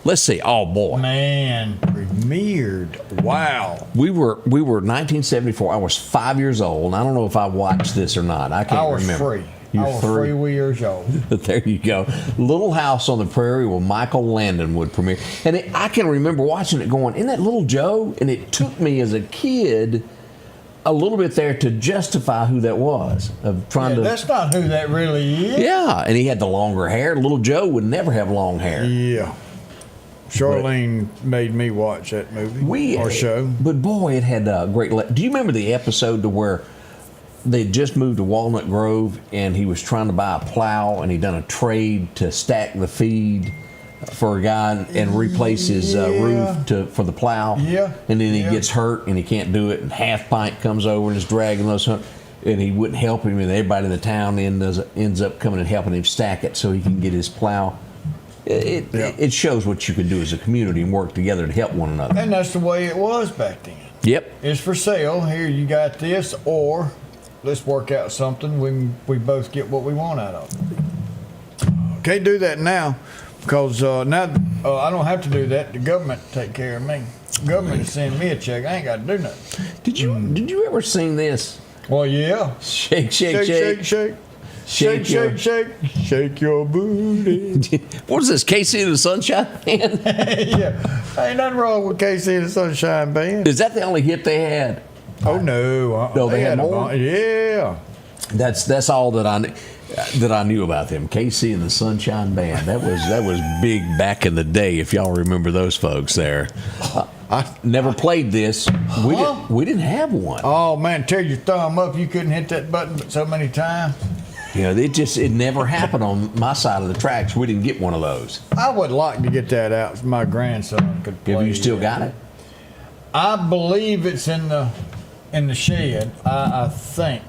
Let's see. Oh, boy. Man, premiered. Wow. We were 1974. I was 5 years old. And I don't know if I watched this or not. I can't remember. I was 3 years old. There you go. Little House on the Prairie with Michael Landon would premiere. And I can remember watching it going, isn't that Little Joe? And it took me as a kid a little bit there to justify who that was. That's not who that really is. Yeah, and he had the longer hair. Little Joe would never have long hair. Yeah. Charlene made me watch that movie or show. But boy, it had a great. Do you remember the episode to where they just moved to Walnut Grove and he was trying to buy a plow and he done a trade to stack the feed for a guy and replace his roof for the plow. Yeah. And then he gets hurt and he can't do it. And Half Pint comes over and is dragging those. And he wouldn't help him. And everybody in the town ends up coming and helping him stack it so he can get his plow. It shows what you can do as a community and work together to help one another. And that's the way it was back then. Yep. It's for sale. Here, you got this, or let's work out something. We both get what we want out of it. Can't do that now because now I don't have to do that. The government take care of me. The government is sending me a check. I ain't got to do nothing. Did you ever sing this? Well, yeah. Shake, shake, shake. Shake, shake. Shake, shake, shake, shake your booty. What is this, Casey and the Sunshine Band? Yeah, ain't nothing wrong with Casey and the Sunshine Band. Is that the only hit they had? Oh no, no, they had more. Yeah, that's all that I knew about them. Casey and the Sunshine Band. That was big back in the day. If y'all remember those folks there. I never played this. We didn't have one. Oh man, tear your thumb up. You couldn't hit that button but so many times. It never happened on my side of the tracks. We didn't get one of those. I would like to get that out so my grandson could play. Have you still got it? I believe it's in the shed. I think.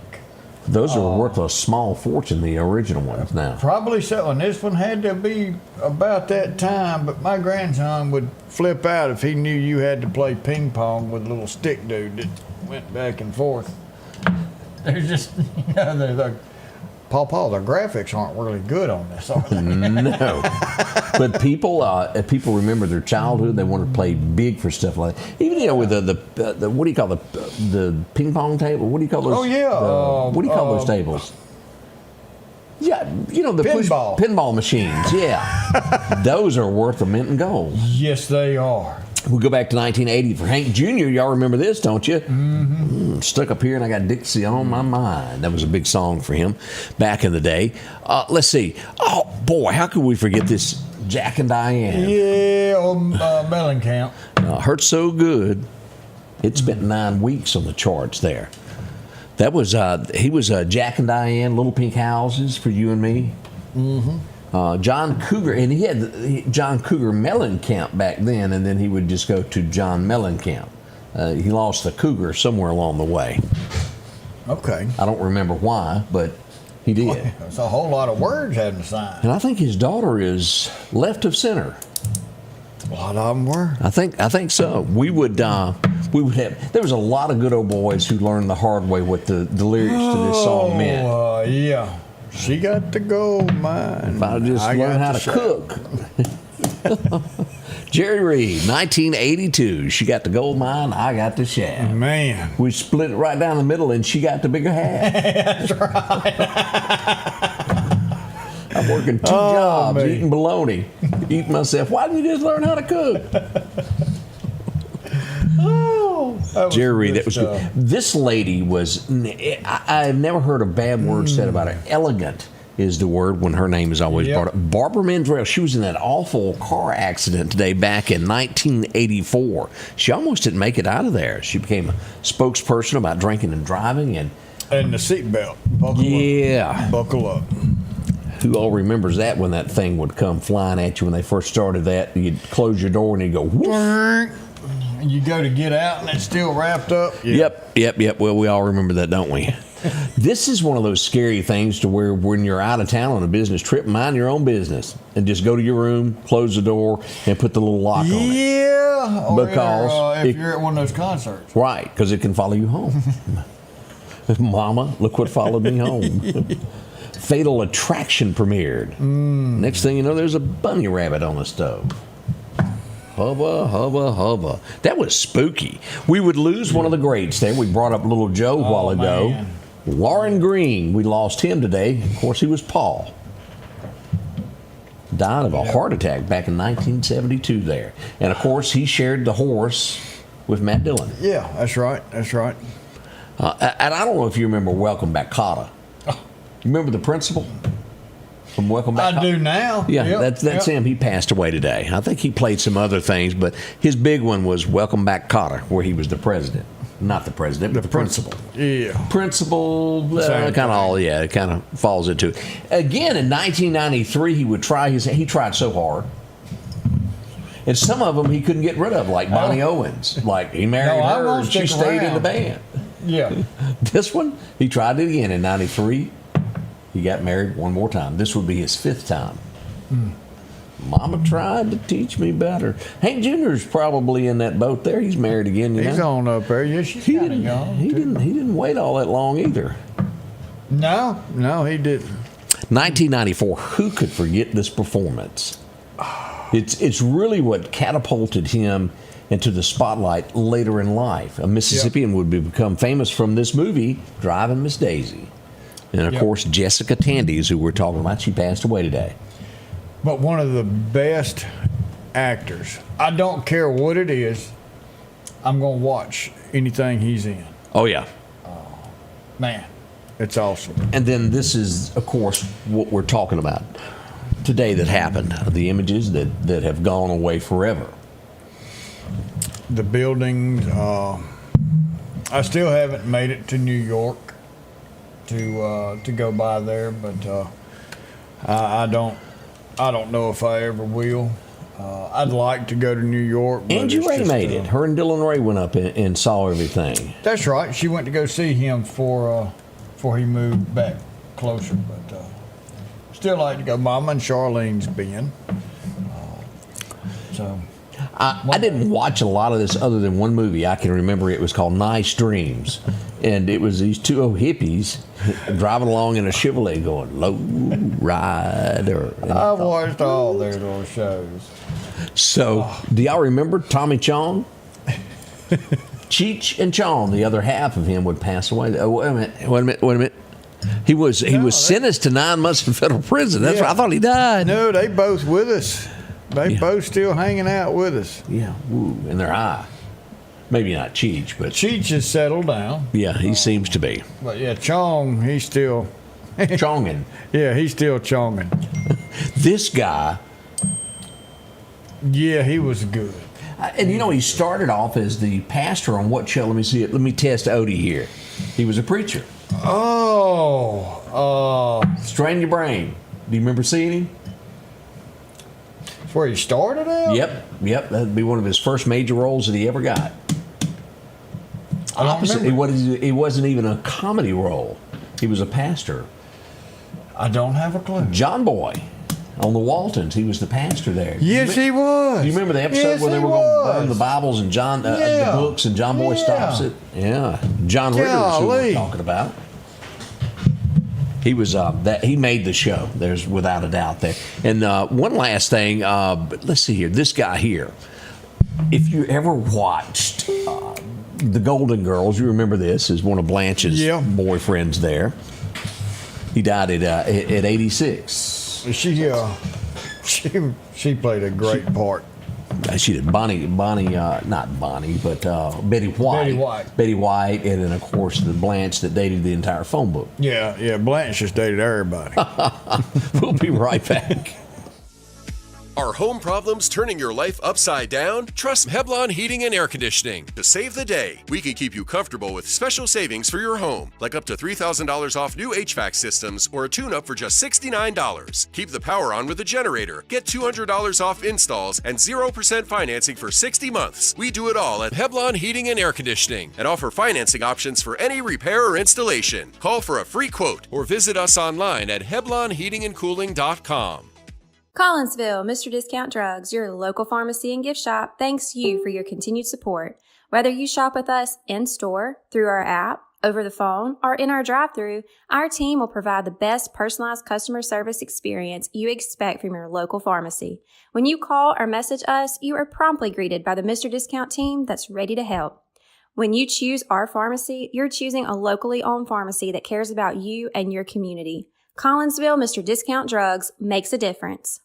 Those are worth a small fortune, the original ones now. Probably so, and this one had to be about that time, but my grandson would flip out if he knew you had to play ping pong with a little stick dude that went back and forth. There's just, they're like, Paul, the graphics aren't really good on this, are they? No. But people remember their childhood. They want to play big for stuff like that. Even, with the what do you call the ping pong table? What do you call those? Oh, yeah. What do you call those tables? Yeah, the pinball machines. Yeah. Those are worth a mint in gold. Yes, they are. We go back to 1980 for Hank Jr. Y'all remember this, don't you? Mm-hmm. Stuck up here and I got Dixie on my mind. That was a big song for him back in the day. Let's see. Oh, boy, how could we forget this Jack and Diane? Yeah, Mellencamp. Hurt So Good. It spent 9 weeks on the charts there. That was, he was Jack and Diane, Little Pink Houses for You and Me. Mm-hmm. John Cougar, and he had John Cougar Mellencamp back then, and then he would just go to John Mellencamp. He lost the Cougar somewhere along the way. Okay. I don't remember why, but he did. Boy, that's a whole lot of words having to sign. And I think his daughter is left of center. A lot of them were. I think so. We would have. There was a lot of good old boys who learned the hard way what the lyrics to this song meant. Yeah. She got the gold mine. If I just learned how to cook. Jerry Reed, 1982. She got the gold mine, I got the shaft. Man. We split it right down the middle, and she got the bigger half. That's right. I'm working 2 jobs, eating bologna, eating myself. Why didn't you just learn how to cook? Jerry, that was good. This lady was, I've never heard a bad word said about her. Elegant is the word when her name is always brought up. Barbara Mandrell, she was in that awful car accident today back in 1984. She almost didn't make it out of there. She became a spokesperson about drinking and driving. And the seatbelt. Buckle up. Who all remembers that when that thing would come flying at you when they first started that? You'd close your door and you'd go, whoosh. You go to get out and it's still wrapped up. Yep. Well, we all remember that, don't we? This is one of those scary things to where when you're out of town on a business trip, mind your own business and just go to your room, close the door, and put the little lock on it. Yeah. Because if you're at one of those concerts. Right, because it can follow you home. Mama, look what followed me home. Fatal Attraction premiered. Next thing you know, there's a bunny rabbit on the stove. Hubba, hubba, hubba. That was spooky. We would lose one of the greats there. We brought up little Joe a while ago. Man. Lauren Green, we lost him today. Of course, he was Paul. Died of a heart attack back in 1972 there. And, of course, he shared the horse with Matt Dillon. Yeah, that's right. And I don't know if you remember Welcome Back, Kotter. You remember the principal from Welcome Back? I do now. Yeah, that's him. He passed away today. I think he played some other things, but his big one was Welcome Back, Kotter, where he was the president. Not the president, but the principal. Yeah. Principal, kind of all, it kind of falls into it. Again, in 1993, he would try he tried so hard. And some of them he couldn't get rid of, like Bonnie Owens. Like, he married her and she stayed in the band. Yeah. This one, he tried it again in 93. He got married one more time. This would be his 5th time. Mama tried to teach me better. Hank Jr.'s probably in that boat there. He's married again. He's on up there. Yeah, she's kind of young. He didn't wait all that long either. No, he didn't. 1994. Who could forget this performance? It's really what catapulted him into the spotlight later in life. A Mississippian would become famous from this movie, Driving Miss Daisy. And, of course, Jessica Tandy's, who we're talking about, she passed away today. But one of the best actors. I don't care what it is. I'm going to watch anything he's in. Oh, yeah. Man, it's awesome. And then this is, of course, what we're talking about today that happened. The images that have gone away forever. The buildings. I still haven't made it to New York to go by there, but I don't know if I ever will. I'd like to go to New York. Angie Ray made it. Her and Dylan Ray went up and saw everything. That's right. She went to go see him for before he moved back closer. But still like to go. Mama and Charlene's been. So I didn't watch a lot of this other than one movie I can remember. It was called Nice Dreams. And it was these two old hippies driving along in a Chevrolet going, low rider. I've watched all their little shows. So, do y'all remember Tommy Chong? Cheech and Chong, the other half of him would pass away. Oh, wait a minute. He was sentenced to 9 months in federal prison. That's why I thought he died. No, they both with us. They both still hanging out with us. Yeah, woo, and they're high. Maybe not Cheech, but Cheech has settled down. Yeah, he seems to be. But yeah, Chong, he's still chonging. Yeah, he's still chonging. This guy. Yeah, he was good. And he started off as the pastor on what show? Let me see it. Let me test Odie here. He was a preacher. Strain Your Brain. Do you remember seeing him? That's where he started out? Yep. That'd be one of his first major roles that he ever got. Opposite, it wasn't even a comedy role. He was a pastor. I don't have a clue. John Boy on the Waltons. He was the pastor there. Yes, he was. Do you remember the episode where they were going to burn the Bibles and the books and John Boy stops it? Yeah. John Ritter is who we're talking about. He was he made the show. There's without a doubt there. And one last thing, let's see here. This guy here. If you ever watched The Golden Girls, you remember this is one of Blanche's boyfriends there. He died at 86. She played a great part. She did not Bonnie, but Betty White. Betty White, and then of course the Blanche that dated the entire phone book. Yeah, Blanche just dated everybody. We'll be right back. Are home problems turning your life upside down? Trust Heblon Heating and Air Conditioning to save the day. We can keep you comfortable with special savings for your home, like up to $3,000 off new HVAC systems or a tune-up for just $69. Keep the power on with a generator. Get $200 off installs and 0% financing for 60 months. We do it all at Heblon Heating and Air Conditioning and offer financing options for any repair or installation. Call for a free quote or visit us online at HeblonHeatingandCooling.com. Collinsville, Mr. Discount Drugs, your local pharmacy and gift shop, thanks you for your continued support. Whether you shop with us in-store, through our app, over the phone, or in our drive-thru, our team will provide the best personalized customer service experience you expect from your local pharmacy. When you call or message us, you are promptly greeted by the Mr. Discount team that's ready to help. When you choose our pharmacy, you're choosing a locally owned pharmacy that cares about you and your community. Collinsville, Mr. Discount Drugs makes a difference.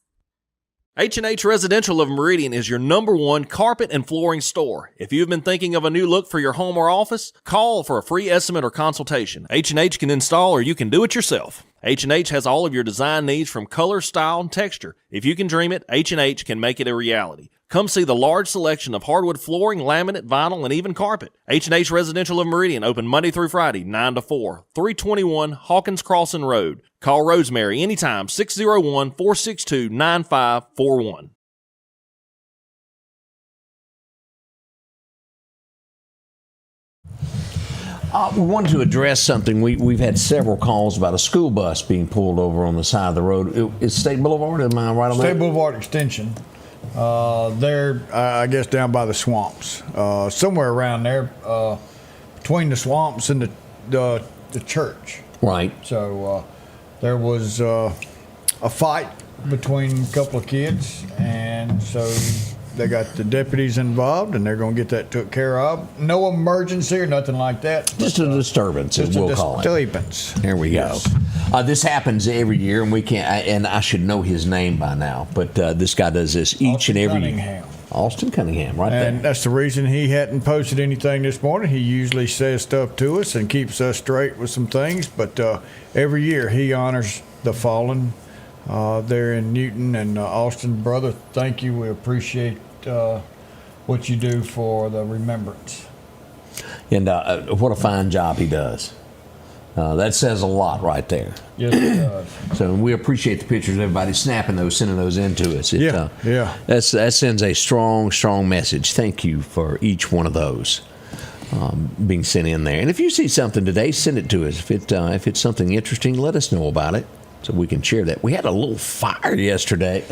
H&H Residential of Meridian is your #1 carpet and flooring store. If you've been thinking of a new look for your home or office, call for a free estimate or consultation. H&H can install or you can do it yourself. H&H has all of your design needs from color, style, and texture. If you can dream it, H&H can make it a reality. Come see the large selection of hardwood flooring, laminate, vinyl, and even carpet. H&H Residential of Meridian, open Monday through Friday, 9 to 4, 321 Hawkins Crossing Road. Call Rosemary anytime, 601-462-9541. We wanted to address something. We've had several calls about a school bus being pulled over on the side of the road. It's State Boulevard, am I right on that? State Boulevard Extension. They're, I guess, down by the swamps. Somewhere around there, between the swamps and the church. Right. So there was a fight between a couple of kids, and so they got the deputies involved, and they're going to get that took care of. No emergency or nothing like that. Just a disturbance, as we'll call it. Disturbance. There we go. Yes. This happens every year, and we can't. And I should know his name by now, but this guy does this each and every year. Austin Cunningham, right there. And that's the reason he hadn't posted anything this morning. He usually says stuff to us and keeps us straight with some things, but every year he honors the fallen there in Newton. And Austin, brother, thank you. We appreciate what you do for the remembrance. And what a fine job he does. That says a lot right there. Yes, it does. So we appreciate the pictures. Everybody snapping those, sending those in to us. Yeah. That sends a strong, strong message. Thank you for each one of those. being sent in there. And if you see something today, send it to us. If it's something interesting, let us know about it so we can share that. We had a little fire yesterday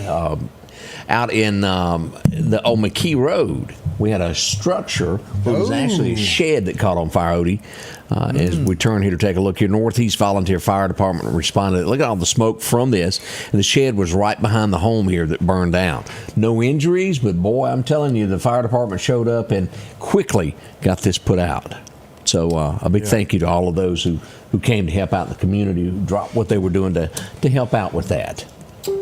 out in the old McKee Road. We had a structure where it was actually a shed that caught on fire, Odie. As we turn here to take a look here, Northeast Volunteer Fire Department responded. Look at all the smoke from this, and the shed was right behind the home here that burned down. No injuries, but boy, I'm telling you, the fire department showed up and quickly got this put out. So a big thank you to all of those who came to help out the community, who dropped what they were doing to help out with that.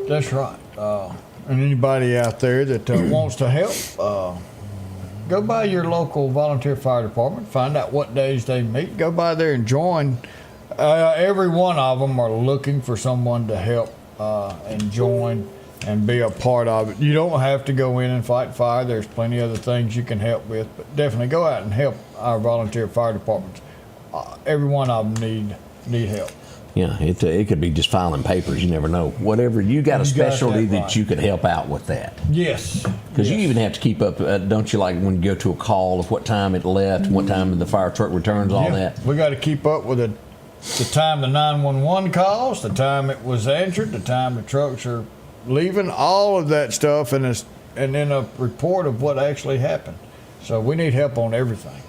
That's right. And anybody out there that wants to help, go by your local volunteer fire department, find out what days they meet, go by there and join. Every one of them are looking for someone to help and join and be a part of it. You don't have to go in and fight fire. There's plenty of other things you can help with, but definitely go out and help our volunteer fire departments. Every one of them need help. Yeah, it could be just filing papers. You never know. Whatever, you got a specialty that you could help out with that. Yes. Because you even have to keep up, don't you, like when you go to a call of what time it left, what time the fire truck returns, all that? We got to keep up with the time the 911 calls, the time it was answered, the time the trucks are leaving, all of that stuff, and then a report of what actually happened. So we need help on everything.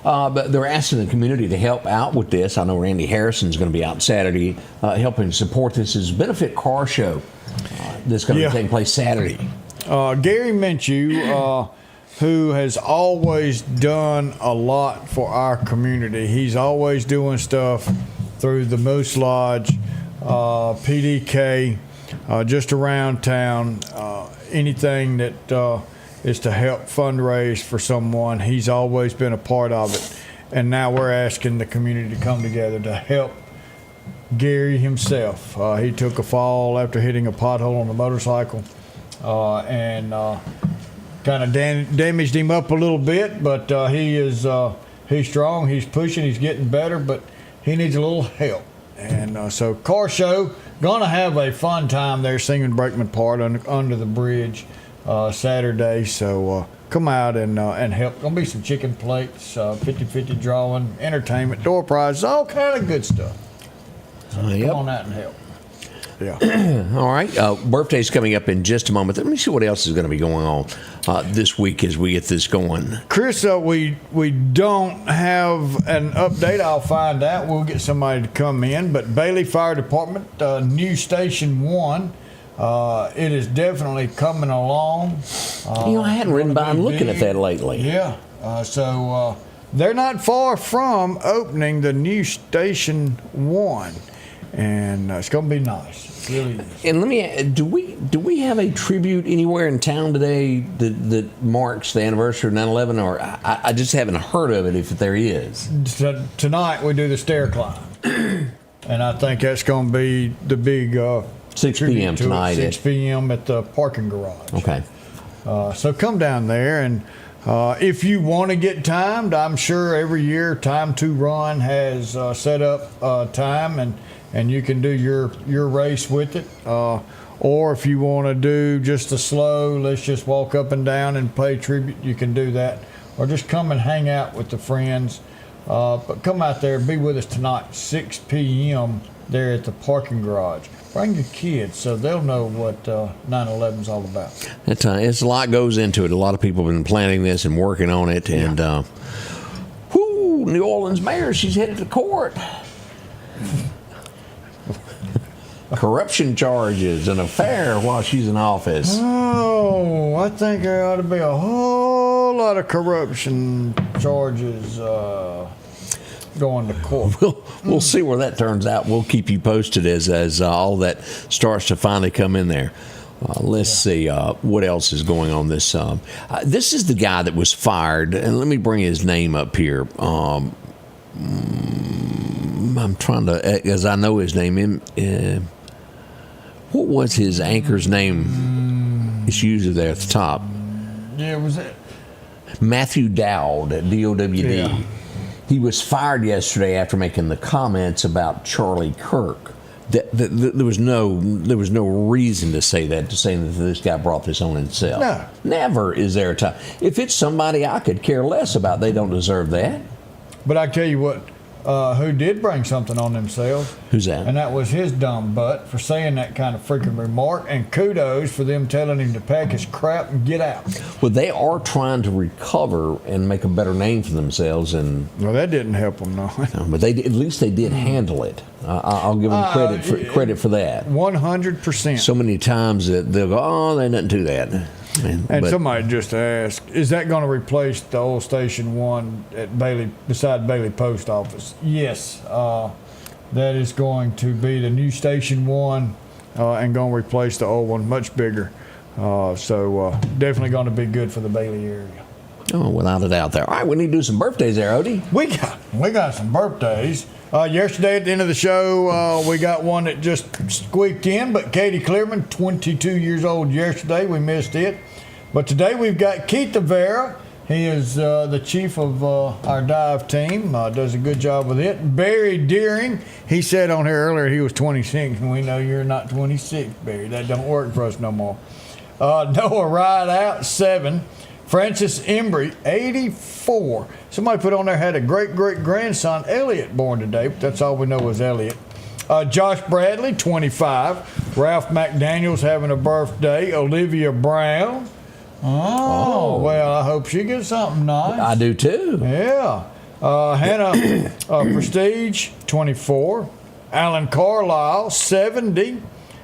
But they're asking the community to help out with this. I know Randy Harrison's going to be out Saturday helping support this. Is a benefit car show that's going to be taking place Saturday. Gary Minshew, who has always done a lot for our community. He's always doing stuff through the Moose Lodge, PDK, just around town, anything that is to help fundraise for someone. He's always been a part of it. And now we're asking the community to come together to help Gary himself. He took a fall after hitting a pothole on a motorcycle and kind of damaged him up a little bit, but he's strong, he's pushing, he's getting better, but he needs a little help. And so car show, gonna have a fun time there singing Brakeman Part under the bridge Saturday, so come out and help. Gonna be some chicken plates, 50-50 drawing, entertainment, door prizes, all kind of good stuff. So come on out and help. Yeah. All right. Birthday's coming up in just a moment. Let me see what else is going to be going on this week as we get this going. Chris, we don't have an update. I'll find out. We'll get somebody to come in. But Bailey Fire Department, new Station 1. It is definitely coming along. I hadn't ridden by and looking at that lately. Yeah. So they're not far from opening the new Station 1. And it's going to be nice. It really is. And let me, do we have a tribute anywhere in town today that marks the anniversary of 9/11? Or I just haven't heard of it if there is. Tonight we do the stair climb. And I think that's going to be the big 6 p.m. tonight. 6 p.m. at the parking garage. Okay. So come down there, and if you want to get timed, I'm sure every year Time to Run has set up time, and you can do your race with it. Or if you want to do just a slow, let's just walk up and down and pay tribute, you can do that. Or just come and hang out with the friends. But come out there, be with us tonight, 6 p.m. there at the parking garage. Bring your kids so they'll know what 9/11 is all about. It's a lot goes into it. A lot of people have been planning this and working on it. And New Orleans mayor, she's headed to court. Corruption charges, an affair while she's in office. Oh, I think there ought to be a whole lot of corruption charges going to court. We'll see where that turns out. We'll keep you posted as all that starts to finally come in there. Let's see what else is going on this. This is the guy that was fired, and let me bring his name up here. I'm trying to, as I know his name. What was his anchor's name? It's usually there at the top. Yeah, was it? Matthew Dowd at DOWD. Yeah. He was fired yesterday after making the comments about Charlie Kirk There was no reason to say that this guy brought this on himself. No. Never is there a time. If it's somebody I could care less about, they don't deserve that. But I tell you what, who did bring something on themselves? Who's that? And that was his dumb butt for saying that kind of freaking remark. And kudos for them telling him to pack his crap and get out. Well, they are trying to recover and make a better name for themselves, and well, that didn't help them, no. But at least they did handle it. I'll give them credit for that. 100%. So many times that they'll go, "Oh, there's nothing to that." And somebody just asked, is that going to replace the old Station 1 at beside Bailey Post Office? Yes, that is going to be the new Station 1 and going to replace the old one, much bigger. So definitely going to be good for the Bailey area. Oh, without a doubt there. All right, we need to do some birthdays there, Odie. We got some birthdays. Yesterday at the end of the show, we got one that just squeaked in, but Katie Clearman, 22 years old yesterday. We missed it. But today we've got Keith Avera. He is the chief of our dive team, does a good job with it. Barry Deering, he said on here earlier he was 26, and we know you're not 26, Barry. That don't work for us no more. Noah Rideout, 7. Francis Embry, 84. Somebody put on there had a great-great-grandson, Elliot, born today. But that's all we know is Elliot. Josh Bradley, 25. Ralph McDaniel's having a birthday. Olivia Brown. Oh, well, I hope she gets something nice. I do too. Yeah. Hannah Prestige, 24. Alan Carlisle, 70.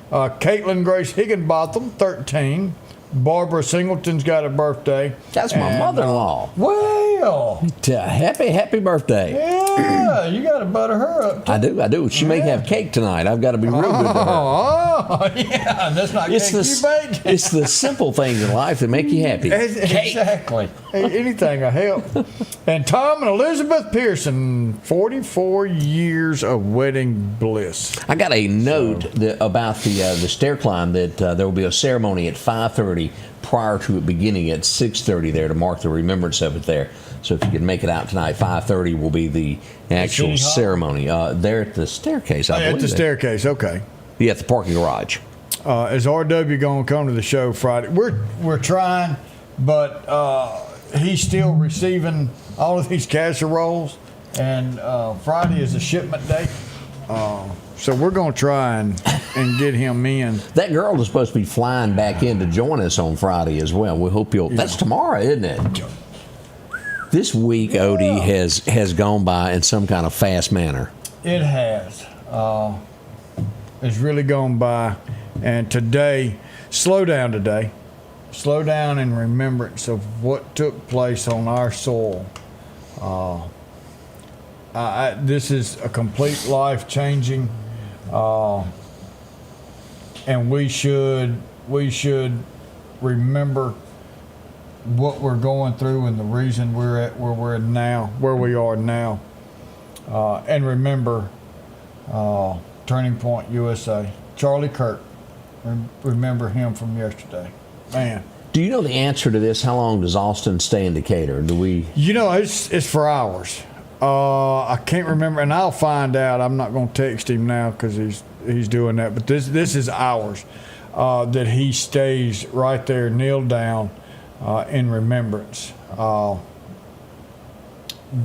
Caitlin Grace Higginbotham, 13. Barbara Singleton's got a birthday. That's my mother-in-law. Well, happy birthday. Yeah, you got to butter her up too. I do. She may have cake tonight. I've got to be real good to her. Oh, yeah. That's not cake you bake. It's the simple things in life that make you happy. Exactly. Anything will help. And Tom and Elizabeth Pearson, 44 years of wedding bliss. I got a note about the stair climb that there will be a ceremony at 5:30 prior to it beginning at 6:30 there to mark the remembrance of it there. So if you can make it out tonight, 5:30 will be the actual ceremony. There at the staircase, I believe. At the staircase, okay. Yeah, at the parking garage. Is RW going to come to the show Friday? We're trying, but he's still receiving all of these casseroles, and Friday is a shipment day. So we're going to try and get him in. That girl is supposed to be flying back in to join us on Friday as well. We hope you'll. Yeah. That's tomorrow, isn't it? This week, Odie, has gone by in some kind of fast manner. It has. It's really gone by. And today, slow down today. Slow down in remembrance of what took place on our soil. This is a complete life-changing, and we should remember what we're going through and the reason we're at where we are now, and remember Turning Point USA, Charlie Kirk. Remember him from yesterday, man. Do you know the answer to this? How long does Austin stay in Decatur? Do we? You know, it's for hours. I can't remember, and I'll find out. I'm not going to text him now because he's doing that. But this is hours that he stays right there, kneeled down in remembrance.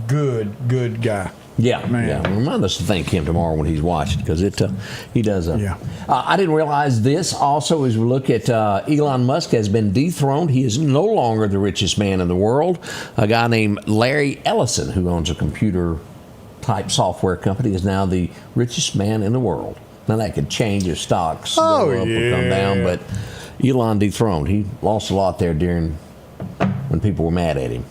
Good guy. Yeah, man. Yeah. Remind us to thank him tomorrow when he's watching because he does. Yeah. I didn't realize this. Also, as we look at Elon Musk has been dethroned. He is no longer the richest man in the world. A guy named Larry Ellison, who owns a computer-type software company, is now the richest man in the world. Now that could change if stocks go up or come down, but Elon dethroned. He lost a lot there when people were mad at him.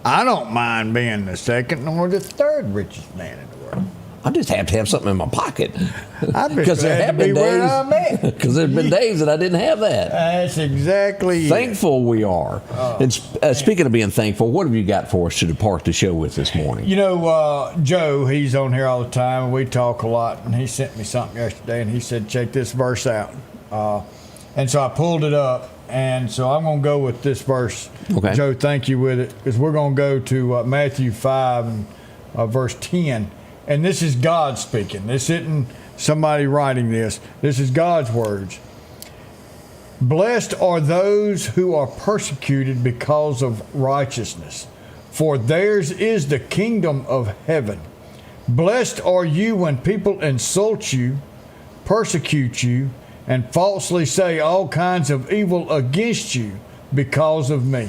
I don't mind being the second or the third richest man in the world. I just have to have something in my pocket. Because there have been days. Because there's been days that I didn't have that. That's exactly thankful we are. And speaking of being thankful, what have you got for us to depart the show with this morning? You know, Joe, he's on here all the time, and we talk a lot. And he sent me something yesterday, and he said, check this verse out. And so I pulled it up. And so I'm going to go with this verse. Okay. Joe, thank you with it. Because we're going to go to Matthew 5, verse 10. And this is God speaking. This isn't somebody writing this. This is God's words. Blessed are those who are persecuted because of righteousness, for theirs is the kingdom of heaven. Blessed are you when people insult you, persecute you, and falsely say all kinds of evil against you because of me.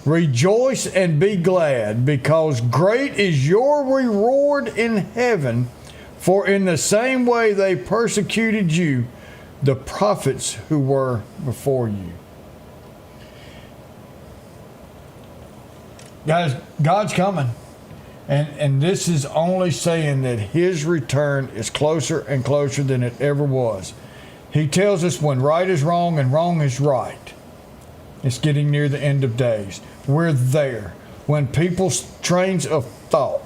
Rejoice and be glad, because great is your reward in heaven, for in the same way they persecuted you, the prophets who were before you. Guys, God's coming. And this is only saying that his return is closer and closer than it ever was. He tells us when right is wrong and wrong is right. It's getting near the end of days. We're there. When people's trains of thought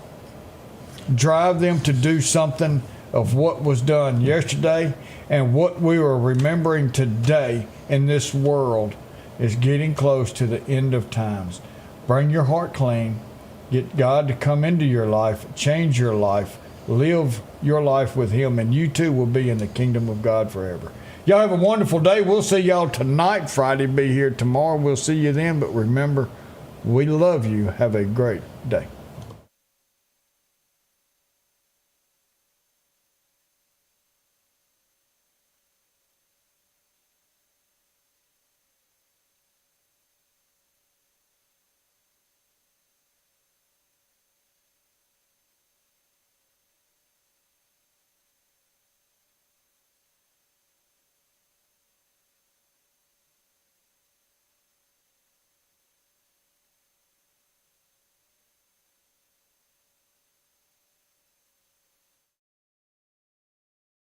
drive them to do something of what was done yesterday, and what we are remembering today in this world is getting close to the end of times. Bring your heart clean. Get God to come into your life, change your life, live your life with him, and you too will be in the kingdom of God forever. Y'all have a wonderful day. We'll see y'all tonight. Friday be here tomorrow. We'll see you then. But remember, we love you. Have a great day.